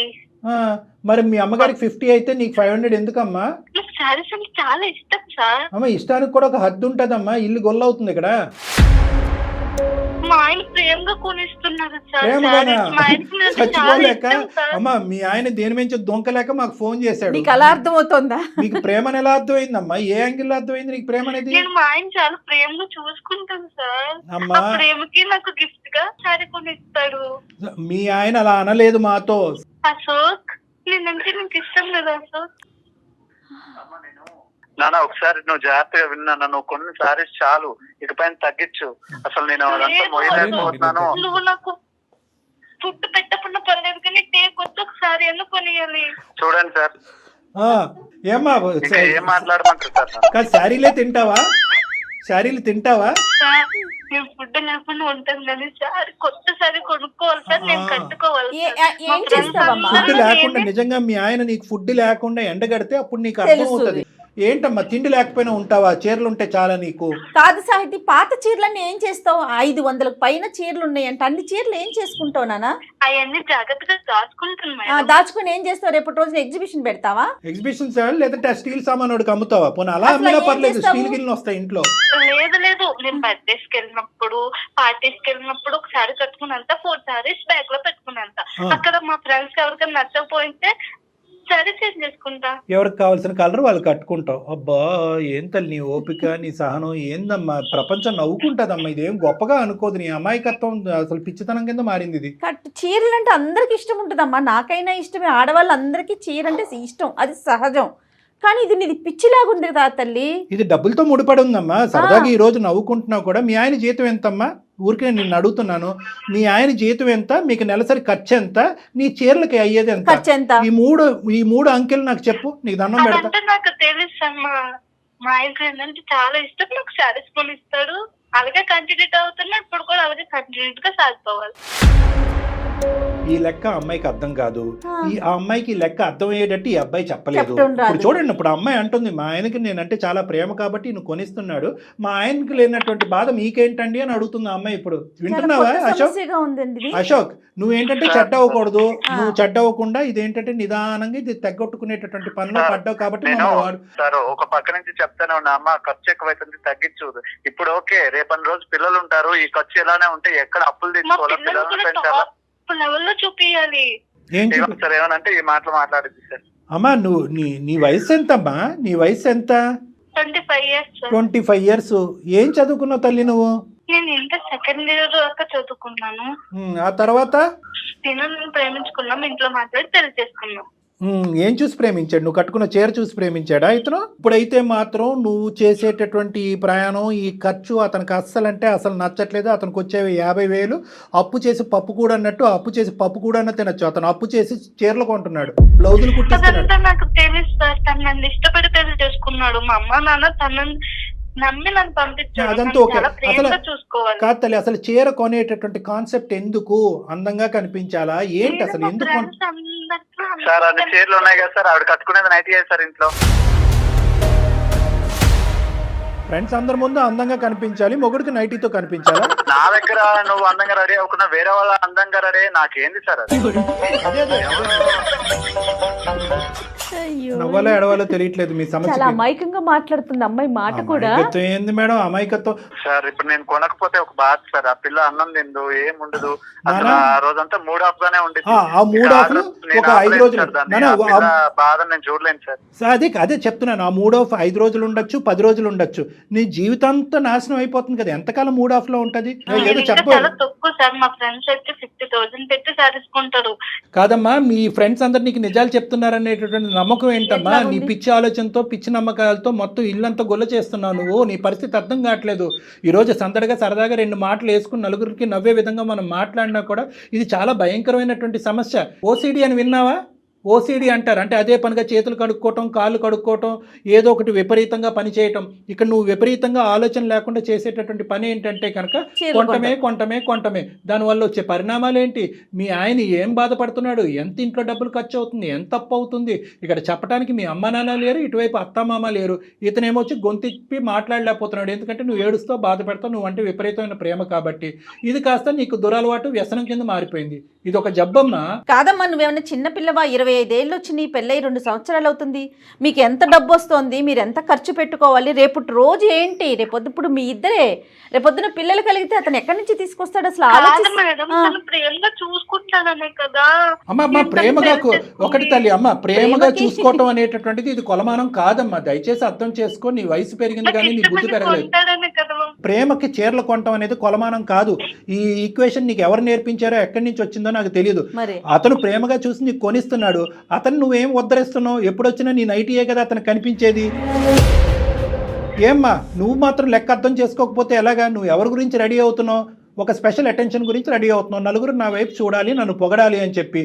మరి మీ అమ్మగారికి 50 అయితే నీకు 500 ఎందుకమ్మా? నాకు శారీస్ అంటే చాలా ఇష్టం సార్. అమ్మ, ఇష్టానికి కూడా ఒక హద్దు ఉంటదమ్మా, ఇల్లు గొల్ల అవుతుంది ఇక్కడ. మా ఆయన ప్రేమగా కొనిస్తున్నారు సార్. ప్రేమగానా? సారీస్ మా ఆయనకి నాకు చాలా చచ్చిపోలేక ఇష్టం సార్. అమ్మా మీ ఆయన దేని నుంచి దొంకలేక మాకు ఫోన్ చేశాడు. నీకు అలా అర్థమవుతుందా? నీకు ప్రేమ ఎలా అర్థమైందమ్మా? ఏ యాంగిల్ అర్థమైంది నీకు ప్రేమ అనేది? నేను మా ఆయన చాలా ప్రేమగా చూసుకుంటాను సార్. అమ్మా ఆ ప్రేమకి నాకు గిఫ్ట్ గా సారీ కొనిస్తాడు. మీ ఆయన అలా అనలేదు మాతో. అశోక్ నేనంటే నీకు ఇష్టం లేదా అశోక్? నాన్న ఒకసారి నువ్వు జాగ్రత్తగా విన్నా, నువ్వు కొన్ని సారీస్ చాలు, ఇకపైన తగ్గించు. అసలు నేను అదంతా మోయలేకపోతున్నాను. నువ్వు నాకు ఫుడ్ పెట్టకుండా పర్లేదు కానీ కొత్త ఒకసారి ఎందుకు కొనియాలి? చూడండి సార్, ఆ, ఏమ్మా ఇంకా ఏం మాట్లాడమంటారు సార్? కాదు శారీలే తింటావా? శారీలు తింటావా? సార్ నేను ఫుడ్ లేకుండా ఉంటాను కానీ సారీ కొత్త సారీ కొనుక్కోవాలి సార్. నేను కట్టుకోవాలి సార్. మా ఏం friends చేస్తావమ్మా? ఫుడ్ అందరూ లేకుండా నేనే- నిజంగా మీ ఆయన నీకు ఫుడ్ లేకుండా ఎండగడితే అప్పుడు నీకు అర్థం అవుతుంది. ఏంటమ్మా తిండి లేకపోయినా ఉంటావా? చీరలు ఉంటే చాలా నీకు. కాదు సాహితి, పాత చీరలన్నీ ఏం చేస్తావు? 500 పైన చీరలు ఉన్నాయంట. అన్ని చీరలు ఏం చేసుకుంటావు నాన్న? అవన్నీ జాగ్రత్తగా దాచుకుంటాను మేడం. దాచుకుని ఏం చేస్తావు? రేపటి రోజున ఎగ్జిబిషన్ పెడతావా? ఎగ్జిబిషన్ సేవలు లేదంటే ఆ స్టీల్ సామాన్ వాడికి అమ్ముతావా? పోనీ అలా అసలు అమ్మినా ఏం పర్లేదు, చేస్తావు? స్టీల్ గిన్నెలు వస్తాయి ఇంట్లో. లేదు నేను బర్త్డేస్ కి వెళ్ళినప్పుడు పార్టీస్ కి వెళ్ళినప్పుడు ఒక సారీ కట్టుకున్నంత 4 సారీస్ బ్యాగ్ లో పెట్టుకున్నంత. అక్కడ మా ఫ్రెండ్స్ ఎవరికైనా నచ్చకపోతే సారీ చేంజ్ చేసుకుంటా. ఎవరికి కావాల్సిన కలర్ వాళ్ళు కట్టుకుంటావు. అబ్బా ఏం తల్లి నీ ఓపిక, నీ సహనం ఏందమ్మా? ప్రపంచం నవ్వుకుంటుందమ్మా. ఇదేం గొప్పగా అనుకోదు. నీ అమాయకత్వం అసలు పిచ్చితనం కింద మారింది ఇది. చీరలు అంటే అందరికి ఇష్టం ఉంటుందమ్మా. నాకైనా ఇష్టమే. ఆడవాళ్ళందరికీ చీర అంటే ఇష్టం, అది సహజం. కానీ ఇది నీది పిచ్చిలాగుంది కదా తల్లి. ఇది డబ్బులతో ముడిపడి ఉందమ్మా. సరదాగా ఈ రోజు నవ్వుకుంటున్నావు కూడా. మీ ఆయన జీతం ఎంతమ్మా? ఊరికే నిన్ను అడుగుతున్నాను. మీ ఆయన జీతం ఎంత? మీకు నెలసరి ఖర్చు ఎంత? నీ చీరలకి అయ్యేది ఎంత? ఖర్చు ఎంత? ఈ మూడు అంకెలు నాకు చెప్పు, నీకు దండం పెడతా. అదంటే నాకు తెలుసు అమ్మా. మా ఆయనకి ఏంటంటే చాలా ఇష్టం. నాకు సారీస్ కొనిస్తాడు. అలాగే కంటిన్యూ అవుతున్నా. ఇప్పుడు కూడా అలాగే కంటిన్యూ గా సాగిపోవాలి. ఈ లెక్క అమ్మాయికి అర్థం కాదు. ఆ అమ్మాయికి ఈ లెక్క అర్థం అయ్యేటట్టు ఈ అబ్బాయి చెప్పలేదు. చెప్తుండ్రాదు. ఇప్పుడు చూడండి, ఇప్పుడు అమ్మాయి అంటుంది మా ఆయనకి నేనంటే చాలా ప్రేమ కాబట్టి నువ్వు కొనిస్తున్నాడు, మా ఆయనకి లేనటువంటి బాధ మీకేంటండి అని అడుగుతుంది ఆ అమ్మాయి. ఇప్పుడు వింటున్నావా అశోక్? సమస్యగా ఉందండి ఇది. అశోక్ నువ్వేంటంటే చెడ్డ అవ్వకూడదు. నువ్వు చెడ్డ అవ్వకుండా ఇదేంటంటే నిదానంగా ఇది తెగొట్టుకునేటటువంటి పనిలో పడ్డావు కాబట్టి నేను మమ్మల్ని వాడు. సార్ ఒక పక్క నుంచి చెప్తానే ఉన్నా, అమ్మ ఖర్చు ఎక్కువైతుంది తగ్గించు. ఇప్పుడు ఓకే, రేపటి రోజు పిల్లలు ఉంటారు, ఈ ఖర్చు ఇలానే ఉంటే ఎక్కడ అప్పులు మా తీసుకోవాలా? పిల్లలు పిల్లల్ని కూడా పెంచాలా? టాప్ లెవెల్లో చూపియాలి. ఏం సార్ ఏమనంటే ఈ మాటలు మాట్లాడింది సార్. అమ్మా నువ్వు నీ వయసు ఎంతమ్మా? నీ వయసు ఎంత? 25 years సార్. 25 years. ఏం చదువుకున్నావు తల్లి నువ్వు? నేను ఇంటర్ సెకండ్ ఇయర్ దాకా చదువుకున్నాను. ఆ తర్వాత నేను ప్రేమించుకున్నాం. ఇంట్లో మాట్లాడి పెళ్లి చేసుకున్నాం. ఏం చూసి ప్రేమించాడు? నువ్వు కట్టుకున్న చీర చూసి ప్రేమించాడా ఇతను? ఇప్పుడైతే మాత్రం నువ్వు చేసేటటువంటి ఈ ప్రయాణం, ఈ ఖర్చు అతనికి అస్సలంటే అసలు నచ్చట్లేదు. అతనికి వచ్చేవి 50,000 అప్పు చేసి పప్పు కూడా అన్నట్టు, అప్పు చేసి పప్పు కూడా అన్న తినచ్చు. అతను అప్పు చేసి చీరలు కొంటున్నాడు, బ్లౌజులు కుట్టిస్తున్నాడు. అదంతా నాకు తెలుసు సార్. తను నన్ను ఇష్టపడి పెళ్లి చేసుకున్నాడు. మా అమ్మ నాన్న తనని నమ్మి నన్ను పంపించాడు. అదంతా నన్ను ఓకే. చాలా అసలు ప్రేమగా చూసుకోవాలి. కాదు తల్లి, అసలు చీర కొనేటటువంటి కాన్సెప్ట్ ఎందుకు? అందంగా కనిపించాలా ఏంటి? అసలు ఎందుకు? సార్ అన్ని చీరలు ఉన్నాయి కదా సార్, ఆవిడ కట్టుకునేది నైట్ సార్ ఇంట్లో. ఫ్రెండ్స్ అందరి ముందు అందంగా కనిపించాలి, మొగుడికి నైటీతో కనిపించాలా? నా దగ్గర నువ్వు అందంగా రెడీ అవ్వకుండా వేరే వాళ్ళ అందంగా రెడీ నాకేంది సార్ అది? అయ్యో, నవ్వాలో ఎడవాలో తెలియట్లేదు మీ చాలా సమస్య. అమాయకంగా మాట్లాడుతుంది అమ్మాయి మాట కూడా. అమాయకత్వం ఏంది మేడం? అమాయకత్వం సార్ ఇప్పుడు నేను కొనకపోతే ఒక బాధ సార్. ఆ పిల్ల అన్నం తిందు, ఏం ఉండదు. అసలు ఆ రోజంతా మూడ్ ఆఫ్ గానే ఉండేది. ఆ మూడ్ ఆఫ్ ఒక 5 రోజులు బాధ నేను చూడలేను సార్. అదే చెప్తున్నాను. ఆ మూడ్ ఆఫ్ 5 రోజులు ఉండొచ్చు, 10 రోజులు ఉండొచ్చు. నీ జీవితంతో నాశనం అయిపోతుంది కదా. ఎంతకాలం మూడ్ ఆఫ్ లో ఉంటది? ఏదో చెప్పు. చాలా తక్కువ సార్. మా ఫ్రెండ్స్ అయితే 50,000 పెట్టి సాధించుకుంటారు. కాదమ్మా, మీ ఫ్రెండ్స్ అందరు నీకు నిజాలు చెప్తున్నారనేటటువంటి నమ్మకం ఏంటమ్మా? నీ పిచ్చి ఆలోచనతో, పిచ్చి నమ్మకాలతో మొత్తం ఇల్లంతా గొల్ల చేస్తున్నావు నువ్వు. నీ పరిస్థితి అర్థం కావట్లేదు. ఈ రోజు సందడిగా సరదాగా 2 మాటలు వేసుకుని నలుగురికి నవ్వే విధంగా మనం మాట్లాడినా కూడా ఇది చాలా భయంకరమైనటువంటి సమస్య. ఓసిడి అని విన్నావా? ఓసిడి అంటారు. అంటే అదే పనిగా చేతులు కడుక్కోవటం, కాళ్ళు కడుక్కోవటం, ఏదో ఒకటి విపరీతంగా పని చేయటం. ఇక్కడ నువ్వు విపరీతంగా ఆలోచన లేకుండా చేసేటటువంటి పని ఏంటంటే కనుక కొంటమే. దానివల్ల వచ్చే పరిణామాలు ఏంటి? మీ ఆయన ఏం బాధపడుతున్నాడు? ఎంత ఇంట్లో డబ్బులు ఖర్చు అవుతుంది? ఎంత అప్పు అవుతుంది? ఇక్కడ చెప్పడానికి మీ అమ్మ నాన్న లేరు, ఇటువైపు అత్తమామ లేరు. ఇతనేమొచ్చి గొంతిప్పి మాట్లాడలేకపోతున్నాడు. ఎందుకంటే నువ్వు ఏడుస్తావు, బాధపడతావు. నువ్వు అంటే విపరీతమైన ప్రేమ కాబట్టి. ఇది కాస్త నీకు దురలవాటు, వ్యసనం కింద మారిపోయింది. ఇది ఒక జబ్బమ్మా. కాదమ్మా, నువ్వేమన్నా చిన్నపిల్లవా? 25 ఏళ్ళు వచ్చి నీ పెళ్ళై 2 సంవత్సరాలు అవుతుంది. మీకు ఎంత డబ్బు వస్తుంది, మీరు ఎంత ఖర్చు పెట్టుకోవాలి, రేపు రోజు ఏంటి, రేపొద్దు మీ ఇద్దరే రేపొద్దున పిల్లలు కలిగితే అతను ఎక్కడి నుంచి తీసుకొస్తాడు అసలు కాదు మేడం, తను ప్రేమగా చూసుకుంటాననే కదా. అమ్మ ప్రేమగా ఒకటి తల్లి, అమ్మ ప్రేమగా చూసుకోవటం అనేటటువంటిది ఇది కొలమానం కాదమ్మా. దయచేసి అర్థం చేసుకో. నీ వయసు పెరిగింది కానీ నీ బుద్ధి పెరగలేదు. ప్రేమకి చీరలు కొనటం అనేది కొలమానం కాదు. ఈ ఈక్వేషన్ నీకు ఎవరు నేర్పించారో, ఎక్కడి నుంచి వచ్చిందో నాకు తెలియదు. అతను ప్రేమగా చూసి నీకు కొనిస్తున్నాడు, అతను నువ్వేం ఉద్ధరిస్తున్నావు? ఎప్పుడొచ్చినా నీ నైటీయే కదా అతను కనిపించేది. ఏమ్మా నువ్వు మాత్రం లెక్క అర్థం చేసుకోకపోతే ఎలాగా? నువ్వు ఎవరి గురించి రెడీ అవుతున్నావు? ఒక స్పెషల్ అటెన్షన్ గురించి రెడీ అవుతున్నావు. నలుగురు నా వైపు చూడాలి, నన్ను పొగడాలి అని చెప్పి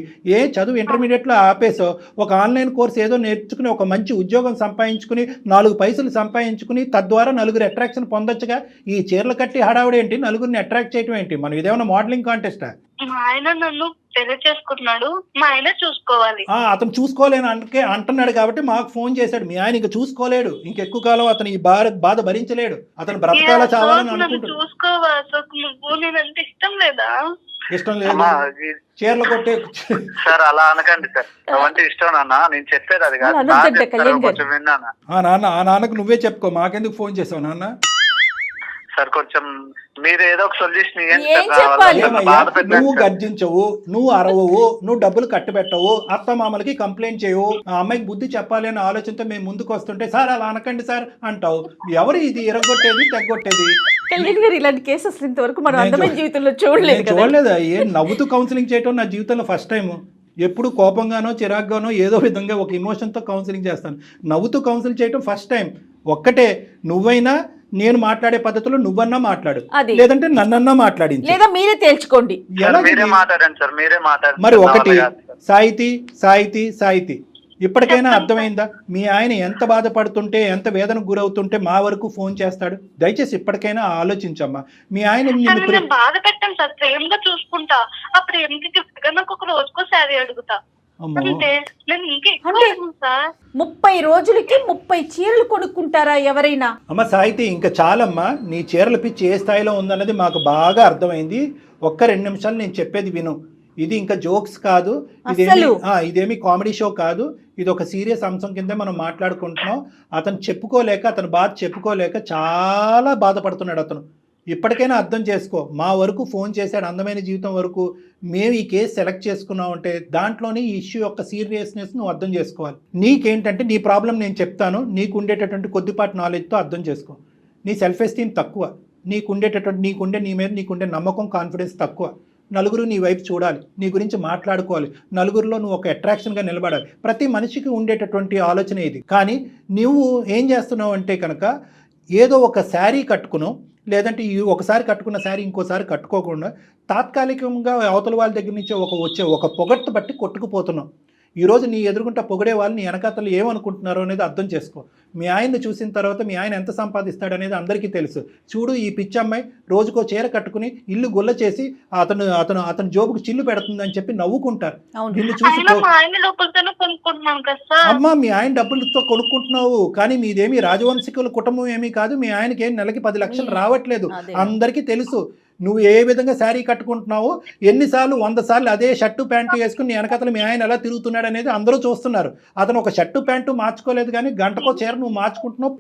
చదువు ఇంటర్మీడియట్లో ఆపేసో ఒక ఆన్లైన్ కోర్స్ ఏదో నేర్చుకుని ఒక మంచి ఉద్యోగం సంపాదించుకుని 4 పైసలు సంపాదించుకుని తద్వారా నలుగురు అట్రాక్షన్ పొందొచ్చుగా. ఈ చీరలు కట్టి హడావుడు ఏంటి? నలుగురిని అట్రాక్ట్ చేయడం ఏంటి? మనం ఇదేమన్నా మోడలింగ్ కాంటెస్టా? మా ఆయన నన్ను పెళ్లి చేసుకుంటున్నాడు, మా ఆయన చూసుకోవాలి. అతను చూసుకోలేను అంటున్నాడు కాబట్టి మాకు ఫోన్ చేశాడు. మీ ఆయన ఇంక చూసుకోలేడు, ఇంకెక్కువ కాలం అతను ఈ బాధ భరించలేడు. అతను బ్రతకాల చావాలని అనుకుంటాడు. నువ్వు నేనంటే ఇష్టం లేదా? ఇష్టం లేదు, చీరలు కొట్టే సార్ అలా అనకండి సార్. అవంటే ఇష్టం నాన్న, నేను చెప్పేది అది కాదు. కొంచెం విన్నానా నాన్నకు నువ్వే చెప్పుకో, మాకెందుకు ఫోన్ చేసావు నాన్న? సార్ కొంచెం మీరు ఏదో ఒక సొల్యూషన్ నువ్వు గర్జించవు, నువ్వు అరవవు, నువ్వు డబ్బులు కట్టబెట్టవు, అత్తమామలకి కంప్లైంట్ చేయవు. ఆ అమ్మాయికి బుద్ధి చెప్పాలి అనే ఆలోచనతో మేము ముందుకు వస్తుంటే సార్ అలా అనకండి సార్ అంటావు. ఎవరు ఇది ఇరగొట్టేది తెగొట్టేది? ఇలాంటి కేసెస్ ఇంతవరకు మనం అందమైన జీవితంలో చూడలేదు. నవ్వుతూ కౌన్సిలింగ్ చేయటం నా జీవితంలో ఫస్ట్ టైం. ఎప్పుడు కోపంగానో చిరాగ్గానో ఏదో విధంగా ఒక ఎమోషన్తో కౌన్సిలింగ్ చేస్తాను. నవ్వుతూ కౌన్సిలింగ్ చేయటం ఫస్ట్ టైం. ఒక్కటే, నువ్వైనా నేను మాట్లాడే పద్ధతిలో నువ్వన్నా మాట్లాడు, లేదంటే నన్నన్నా మాట్లాడింది, లేదా మీరే తేల్చుకోండి. మరి ఒకటి సాహితీ ఇప్పటికైనా అర్థమైందా? మీ ఆయన ఎంత బాధపడుతుంటే, ఎంత వేదనకు గురవుతుంటే మా వరకు ఫోన్ చేస్తాడు? దయచేసి ఇప్పటికైనా ఆలోచించమ్మా. మీ ఆయన బాధ పెట్టాను సార్, ప్రేమగా చూసుకుంటా. ఆ ప్రేమకి గిఫ్ట్ గా నాకు ఒక రోజుకో శారీ అడుగుతా. 30 రోజులకి 30 చీరలు కొనుక్కుంటారా ఎవరైనా? అమ్మ సాహితీ, ఇంకా చాలమ్మా. నీ చీరల పిచ్చి ఏ స్థాయిలో ఉందన్నది మాకు బాగా అర్థమైంది. ఒక్క 2 నిమిషాలు నేను చెప్పేది విను. ఇది ఇంకా జోక్స్ కాదు, ఇదేమి కామెడీ షో కాదు. ఇది ఒక సీరియస్ అంశం కింద మనం మాట్లాడుకుంటున్నాం. అతను అతని బాధ చెప్పుకోలేక చాలా బాధపడుతున్నాడు అతను. ఇప్పటికైనా అర్థం చేసుకో. మా వరకు ఫోన్ చేశాడు, అందమైన జీవితం వరకు. మేము ఈ కేసు సెలెక్ట్ చేసుకున్నాం అంటే దాంట్లోనే ఈ ఇష్యూ యొక్క సీరియస్నెస్ నువ్వు అర్థం చేసుకోవాలి. నీకేంటంటే నీ ప్రాబ్లం నేను చెప్తాను, నీకు ఉండేటటువంటి కొద్దిపాటి నాలెడ్జ్తో అర్థం చేసుకో. నీ సెల్ఫ్ ఎస్టీమ్ తక్కువ, నీ మీద నీకుండే నమ్మకం, కాన్ఫిడెన్స్ తక్కువ. నలుగురు నీ వైపు చూడాలి, నీ గురించి మాట్లాడుకోవాలి, నలుగురిలో నువ్వు ఒక అట్రాక్షన్గా నిలబడాలి. ప్రతి మనిషికి ఉండేటటువంటి ఆలోచన ఇది. కానీ నువ్వు ఏం చేస్తున్నావు అంటే కనుక ఏదో ఒక శారీ కట్టుకును, లేదంటే ఒకసారి కట్టుకున్న శారీ ఇంకోసారి కట్టుకోకుండా తాత్కాలికంగా అవతల వాళ్ళ దగ్గర నుంచి వచ్చే ఒక పొగట్టు బట్టి కొట్టుకుపోతున్నావు. ఈరోజు నీ ఎదురుగుంటా పొగడే వాళ్ళు నీ వెనకాతలు ఏమనుకుంటున్నారో అనేది అర్థం చేసుకో. మీ ఆయన్ని చూసిన తర్వాత మీ ఆయన ఎంత సంపాదిస్తాడు అనేది అందరికీ తెలుసు. చూడు, ఈ పిచ్చమ్మాయి రోజుకో చీర కట్టుకుని ఇల్లు గుల్ల చేసి అతను జోబుకు చిల్లు పెడుతుందని చెప్పి నవ్వుకుంటారు. నిన్ను చూసి అమ్మా, మీ ఆయన డబ్బులతో కొనుక్కుంటున్నావు, కానీ మీదేమి రాజవంశికుల కుటుంబం ఏమీ కాదు. మీ ఆయనకి ఏం నెలకి 10 లక్షలు రావట్లేదు, అందరికీ తెలుసు. నువ్వు ఏ విధంగా శారీ కట్టుకుంటున్నావు, ఎన్నిసార్లు 100 సార్లు అదే షర్టు ప్యాంటు వేసుకుని నీ వెనకతలు మీ ఆయన ఎలా తిరుగుతున్నాడు అనేది అందరూ చూస్తున్నారు. అతను ఒక షర్టు ప్యాంటు మార్చుకోలేదు, కానీ గంటకో చీర నువ్వు మార్చుకుంటున్నావు.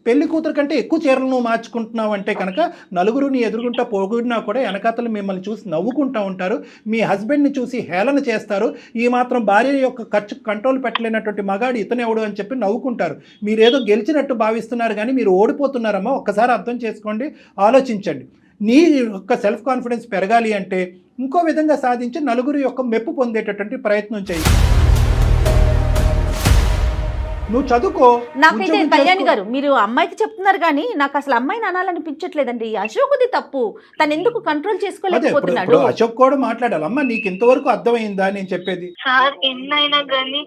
పెళ్లి కూతురు కంటే ఎక్కువ చీరలు నువ్వు మార్చుకుంటున్నావు అంటే కనుక నలుగురు నీ ఎదురుగుంటా పొగిడినా కూడా వెనకతలు మిమ్మల్ని చూసి నవ్వుకుంటూ ఉంటారు. మీ హస్బెండ్ని చూసి హేళన చేస్తారు. ఈ మాత్రం భార్య యొక్క ఖర్చు కంట్రోల్ పెట్టలేనటువంటి మగాడు ఇతనెవడు అని చెప్పి నవ్వుకుంటారు. మీరేదో గెలిచినట్టు భావిస్తున్నారు, కానీ మీరు ఓడిపోతున్నారమ్మా. ఒక్కసారి అర్థం చేసుకోండి, ఆలోచించండి. నీ యొక్క సెల్ఫ్ కాన్ఫిడెన్స్ పెరగాలి అంటే ఇంకో విధంగా సాధించి నలుగురు యొక్క మెప్పు పొందేటటువంటి ప్రయత్నం చేయి. నువ్వు చదువుకో. నాకైతే కళ్యాణి గారు, మీరు అమ్మాయికి చెప్తున్నారు కానీ నాకు అసలు అమ్మాయిని అనాలనిపించట్లేదండి. అశోక్ది తప్పు, తను ఎందుకు కంట్రోల్ చేసుకోలేకపోతున్నాడు? అశోక్ కూడా మాట్లాడాలి. అమ్మ, నీకు ఇంతవరకు అర్థమైందా నేను చెప్పేది? సార్ ఎన్నైనా కానీ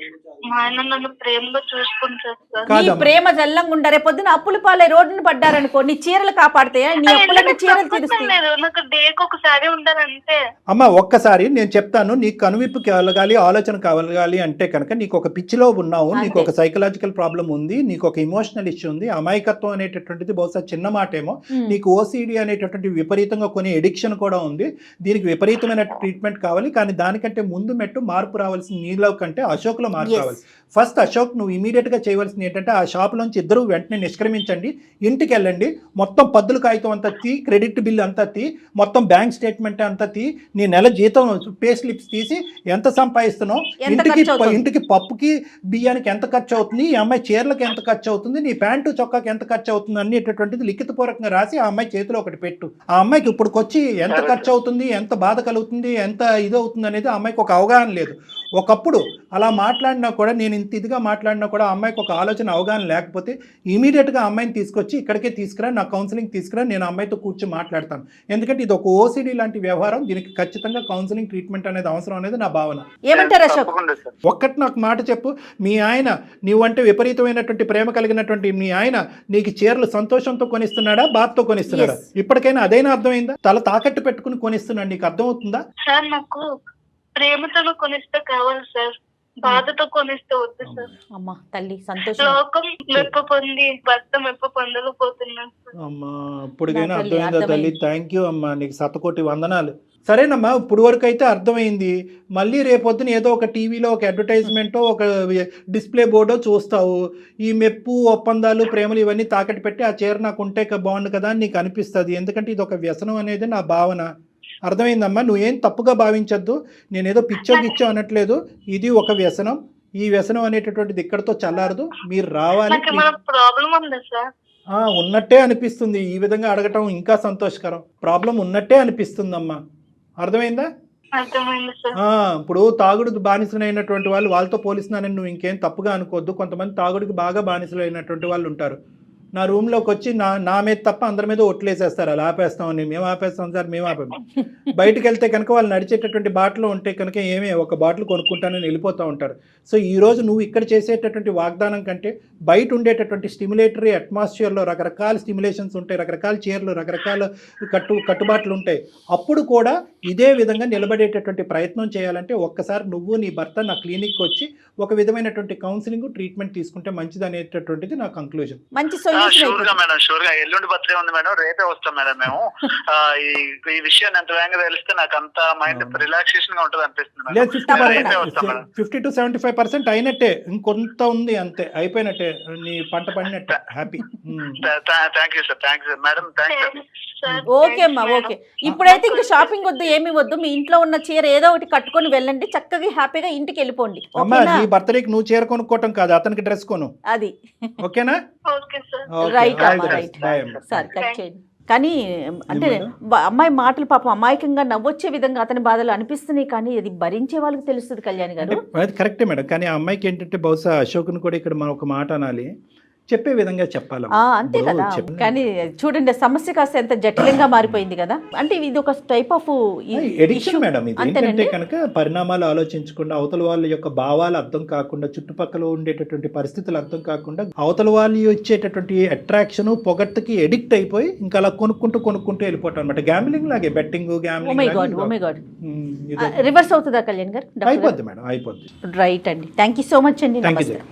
మా ఆయన నన్ను ప్రేమగా చూసుకుంటారు. ప్రేమ జల్లంగా ఉండారే, పొద్దున అప్పుల పాలై రోడ్డును పడ్డారనుకో, నీ చీరలు కాపాడతాయా? నీ అప్పులన్నీ చీరలు తీరుస్తాయి. నాకు డేకి ఒకసారి ఉండాలంటే. అమ్మ, ఒక్కసారి నేను చెప్తాను. నీకు కనువిప్పు కలగాలి, ఆలోచన కలగాలి అంటే కనుక నీకు ఒక పిచ్చిలో ఉన్నావు, నీకు ఒక సైకలాజికల్ సైకలాజికల్ ప్రాబ్లం ఉంది, నీకు ఒక ఇమోషనల్ ఇష్యూ ఉంది, అమాయకత్వం అనేటటువంటిది బహుశా చిన్న మాటేమో, నీకు ఓసిడి అనేటటువంటి విపరీతంగా కొన్ని ఎడిక్షన్ కూడా ఉంది, దీనికి విపరీతమైన ట్రీట్మెంట్ కావాలి, కానీ దానికంటే ముందు మెట్టు మార్పు రావాల్సిన నీలో కంటే అశోక్లో మార్పు రావాలి. ఫస్ట్ అశోక్ నువ్వు ఇమీడియట్గా చేయవలసింది ఏంటంటే ఆ షాప్లోంచి ఇద్దరు వెంటనే నిష్క్రమించండి, ఇంటికి వెళ్ళండి, మొత్తం పద్దుల కాగితం అంతా తీ, క్రెడిట్ బిల్ అంతా తీ, మొత్తం బ్యాంక్ స్టేట్మెంట్ అంతా తీ, నీ నెల జీతం పే స్లిప్స్ తీసి ఎంత సంపాదిస్తున్నావు, ఇంటికి పప్పుకి బియ్యానికి ఎంత ఖర్చు అవుతుంది, ఈ అమ్మాయి చీరలకు ఎంత ఖర్చు అవుతుంది, నీ ప్యాంటు చొక్కాకి ఎంత ఖర్చు అవుతుంది అనేటటువంటిది లిఖితపూర్వకంగా రాసి ఆ అమ్మాయి చేతిలో ఒకటి పెట్టు. ఆ అమ్మాయికి ఇప్పుడుకొచ్చి ఎంత ఖర్చు అవుతుంది, ఎంత బాధ కలుగుతుంది, ఎంత ఇది అవుతుంది అనేది ఆ అమ్మాయికి ఒక అవగాహన లేదు. ఒకప్పుడు అలా మాట్లాడినా కూడా, నేను ఇంత ఇదిగా మాట్లాడినా కూడా ఆ అమ్మాయికి ఒక ఆలోచన అవగాహన లేకపోతే ఇమీడియట్గా ఆ అమ్మాయిని తీసుకొచ్చి ఇక్కడికే తీసుకురా, నా కౌన్సిలింగ్ తీసుకురా, నేను అమ్మాయితో కూర్చొని మాట్లాడతాను. ఎందుకంటే ఇది ఒక ఓసిడి లాంటి వ్యవహారం, దీనికి ఖచ్చితంగా కౌన్సిలింగ్ ట్రీట్మెంట్ అనేది అవసరం అనేది నా భావన. ఏమంటారు అశోక్? ఒక్కటి నాకు మాట చెప్పు, మీ ఆయన నీవంటే విపరీతమైనటువంటి ప్రేమ కలిగినటువంటి మీ ఆయన నీకు చీరలు సంతోషంతో కొనిస్తున్నాడా, బాధతో కొనిస్తున్నాడా? ఇప్పటికైనా అదైనా అర్థమైందా? తల తాకట్టు పెట్టుకుని కొనిస్తున్నాడు, నీకు అర్థమవుతుందా? సార్ నాకు ప్రేమతో కొనిస్తే కావాలి సార్, బాధతో కొనిస్తే వద్దు సార్. అమ్మా తల్లి సంతోషం. లోకం మెప్పు పొంది భర్త మెప్పు పొందలేకపోతున్నాను సార్. అమ్మా ఇప్పటికైనా అర్థమైందా తల్లి? థ్యాంక్ యూ అమ్మా, నీకు 100,000,000 వందనాలు. సరేనమ్మా, ఇప్పుడు వరకు అయితే అర్థమైంది. మళ్ళీ రేపొద్దున ఏదో ఒక టీవీలో ఒక అడ్వర్టైజ్మెంటో ఒక డిస్ప్లే బోర్డో చూస్తావు, ఈ మెప్పు ఒప్పందాలు ప్రేమలు ఇవన్నీ తాకట్టు పెట్టి ఆ చీర నాకు ఉంటే బాగుండు కదా అని నీకు అనిపిస్తుంది. ఎందుకంటే ఇది ఒక వ్యసనం అనేది నా భావన. అర్థమైందమ్మా, నువ్వేం తప్పుగా భావించద్దు, నేనేదో పిచ్చో గిచ్చో అనట్లేదు, ఇది ఒక వ్యసనం. ఈ వ్యసనం అనేటటువంటిది ఇక్కడతో చల్లారదు, మీరు రావాలి. ఉన్నట్టే అనిపిస్తుంది, ఈ విధంగా అడగటం ఇంకా సంతోషకరం. ప్రాబ్లం ఉన్నట్టే అనిపిస్తుందమ్మా, అర్థమైందా? ఇప్పుడు తాగుడు బానిసలైనటువంటి వాళ్ళు, వాళ్ళతో పోలిస్తున్నానని నువ్వు ఇంకేం తప్పుగా అనుకోవద్దు. కొంతమంది తాగుడికి బాగా బానిసలైనటువంటి వాళ్ళు ఉంటారు. నా రూమ్లోకి వచ్చి నా మీద తప్ప అందరి మీద ఒట్లేసేస్తారు, అలా ఆపేస్తామని. మేము ఆపేస్తాం సార్, మేము ఆపాము. బయటకు వెళ్తే కనుక వాళ్ళు నడిచేటటువంటి బాటలు ఉంటే కనుక ఒక బాటిల్ కొనుక్కుంటానని వెళ్ళిపోతూ ఉంటారు. సో ఈరోజు నువ్వు ఇక్కడ చేసేటటువంటి వాగ్దానం కంటే బయట ఉండేటటువంటి స్టిమ్యులేటరీ అట్మాస్ఫియర్లో రకరకాల స్టిమ్యులేషన్స్ ఉంటాయి, రకరకాల చీరలు, రకరకాల కట్టుబాట్లు ఉంటాయి. అప్పుడు కూడా ఇదే విధంగా నిలబడేటటువంటి ప్రయత్నం చేయాలంటే ఒక్కసారి నువ్వు నీ భర్త నా క్లినిక్కి వచ్చి ఒక విధమైనటువంటి కౌన్సిలింగ్ ట్రీట్మెంట్ తీసుకుంటే మంచిది అనేటటువంటిది నా కంక్లూజన్. మంచి షూర్ గా మేడం, షూర్ గా. ఎల్లుండి బర్త్డే ఉంది మేడం, రేపే వస్తాం మేడం మేము. ఈ విషయాన్ని ఎంత వేగంగా తెలిస్తే నాకు అంత మైండ్ రిలాక్సేషన్ గా ఉంటుంది అనిపిస్తుంది మేడం. 50 to 75% అయినట్టే, ఇంకొంత ఉంది అంతే, అయిపోయినట్టే, నీ పంట పడినట్టే. Happy. Thank you sir, thank you madam, thank you. Okay అమ్మా, ఓకే. ఇప్పుడైతే ఇంకా షాపింగ్ వద్దు, ఏమి వద్దు, మీ ఇంట్లో ఉన్న చీర ఏదో ఒకటి కట్టుకొని వెళ్ళండి, చక్కగా హ్యాపీగా ఇంటికి వెళ్ళిపోండి. అమ్మా నీ బర్త్డేకి నువ్వు చీర కొనుక్కోవటం కాదు, అతనికి డ్రెస్ కొను. అది ఓకేనా? రైట్ అమ్మా, రైట్. సార్ కట్ చేయండి. కానీ అంటే అమ్మాయి మాటలు పాపం అమాయకంగా నవ్వొచ్చే విధంగా అతని బాధలు అనిపిస్తున్నాయి, కానీ అది భరించే వాళ్ళకి తెలుస్తుంది కళ్యాణ్ గారు. అది కరెక్టే మేడం, కానీ ఆ అమ్మాయికి ఏంటంటే బహుశా అశోక్ని కూడా ఇక్కడ మనం ఒక మాట అనాలి, చెప్పే విధంగా చెప్పాలి. అంతే కదా. కానీ చూడండి, సమస్య కాస్త ఎంత జటిలంగా మారిపోయింది కదా. అంటే ఇది ఒక టైప్ ఆఫ్ ఎడిక్షన్ మేడం. ఇది ఏంటంటే కనుక పరిణామాలు ఆలోచించకుండా, అవతల వాళ్ళ యొక్క భావాలు అర్థం కాకుండా, చుట్టుపక్కల ఉండేటటువంటి పరిస్థితులు అర్థం కాకుండా, అవతల వాళ్ళు ఇచ్చేటటువంటి అట్రాక్షన్ పొగట్టుకి ఎడిక్ట్ అయిపోయి ఇంకా అలా కొనుక్కుంటూ వెళ్ళిపోవటం అనమాట. గ్యాంబ్లింగ్ లాగే, బెట్టింగ్, గ్యాంబ్లింగ్ రివర్స్ అవుతుందా కళ్యాణ్ గారు? అయిపోద్ది మేడం, అయిపోద్ది. రైట్ అండి, థ్యాంక్ యూ సో మచ్ అండి. Thank you.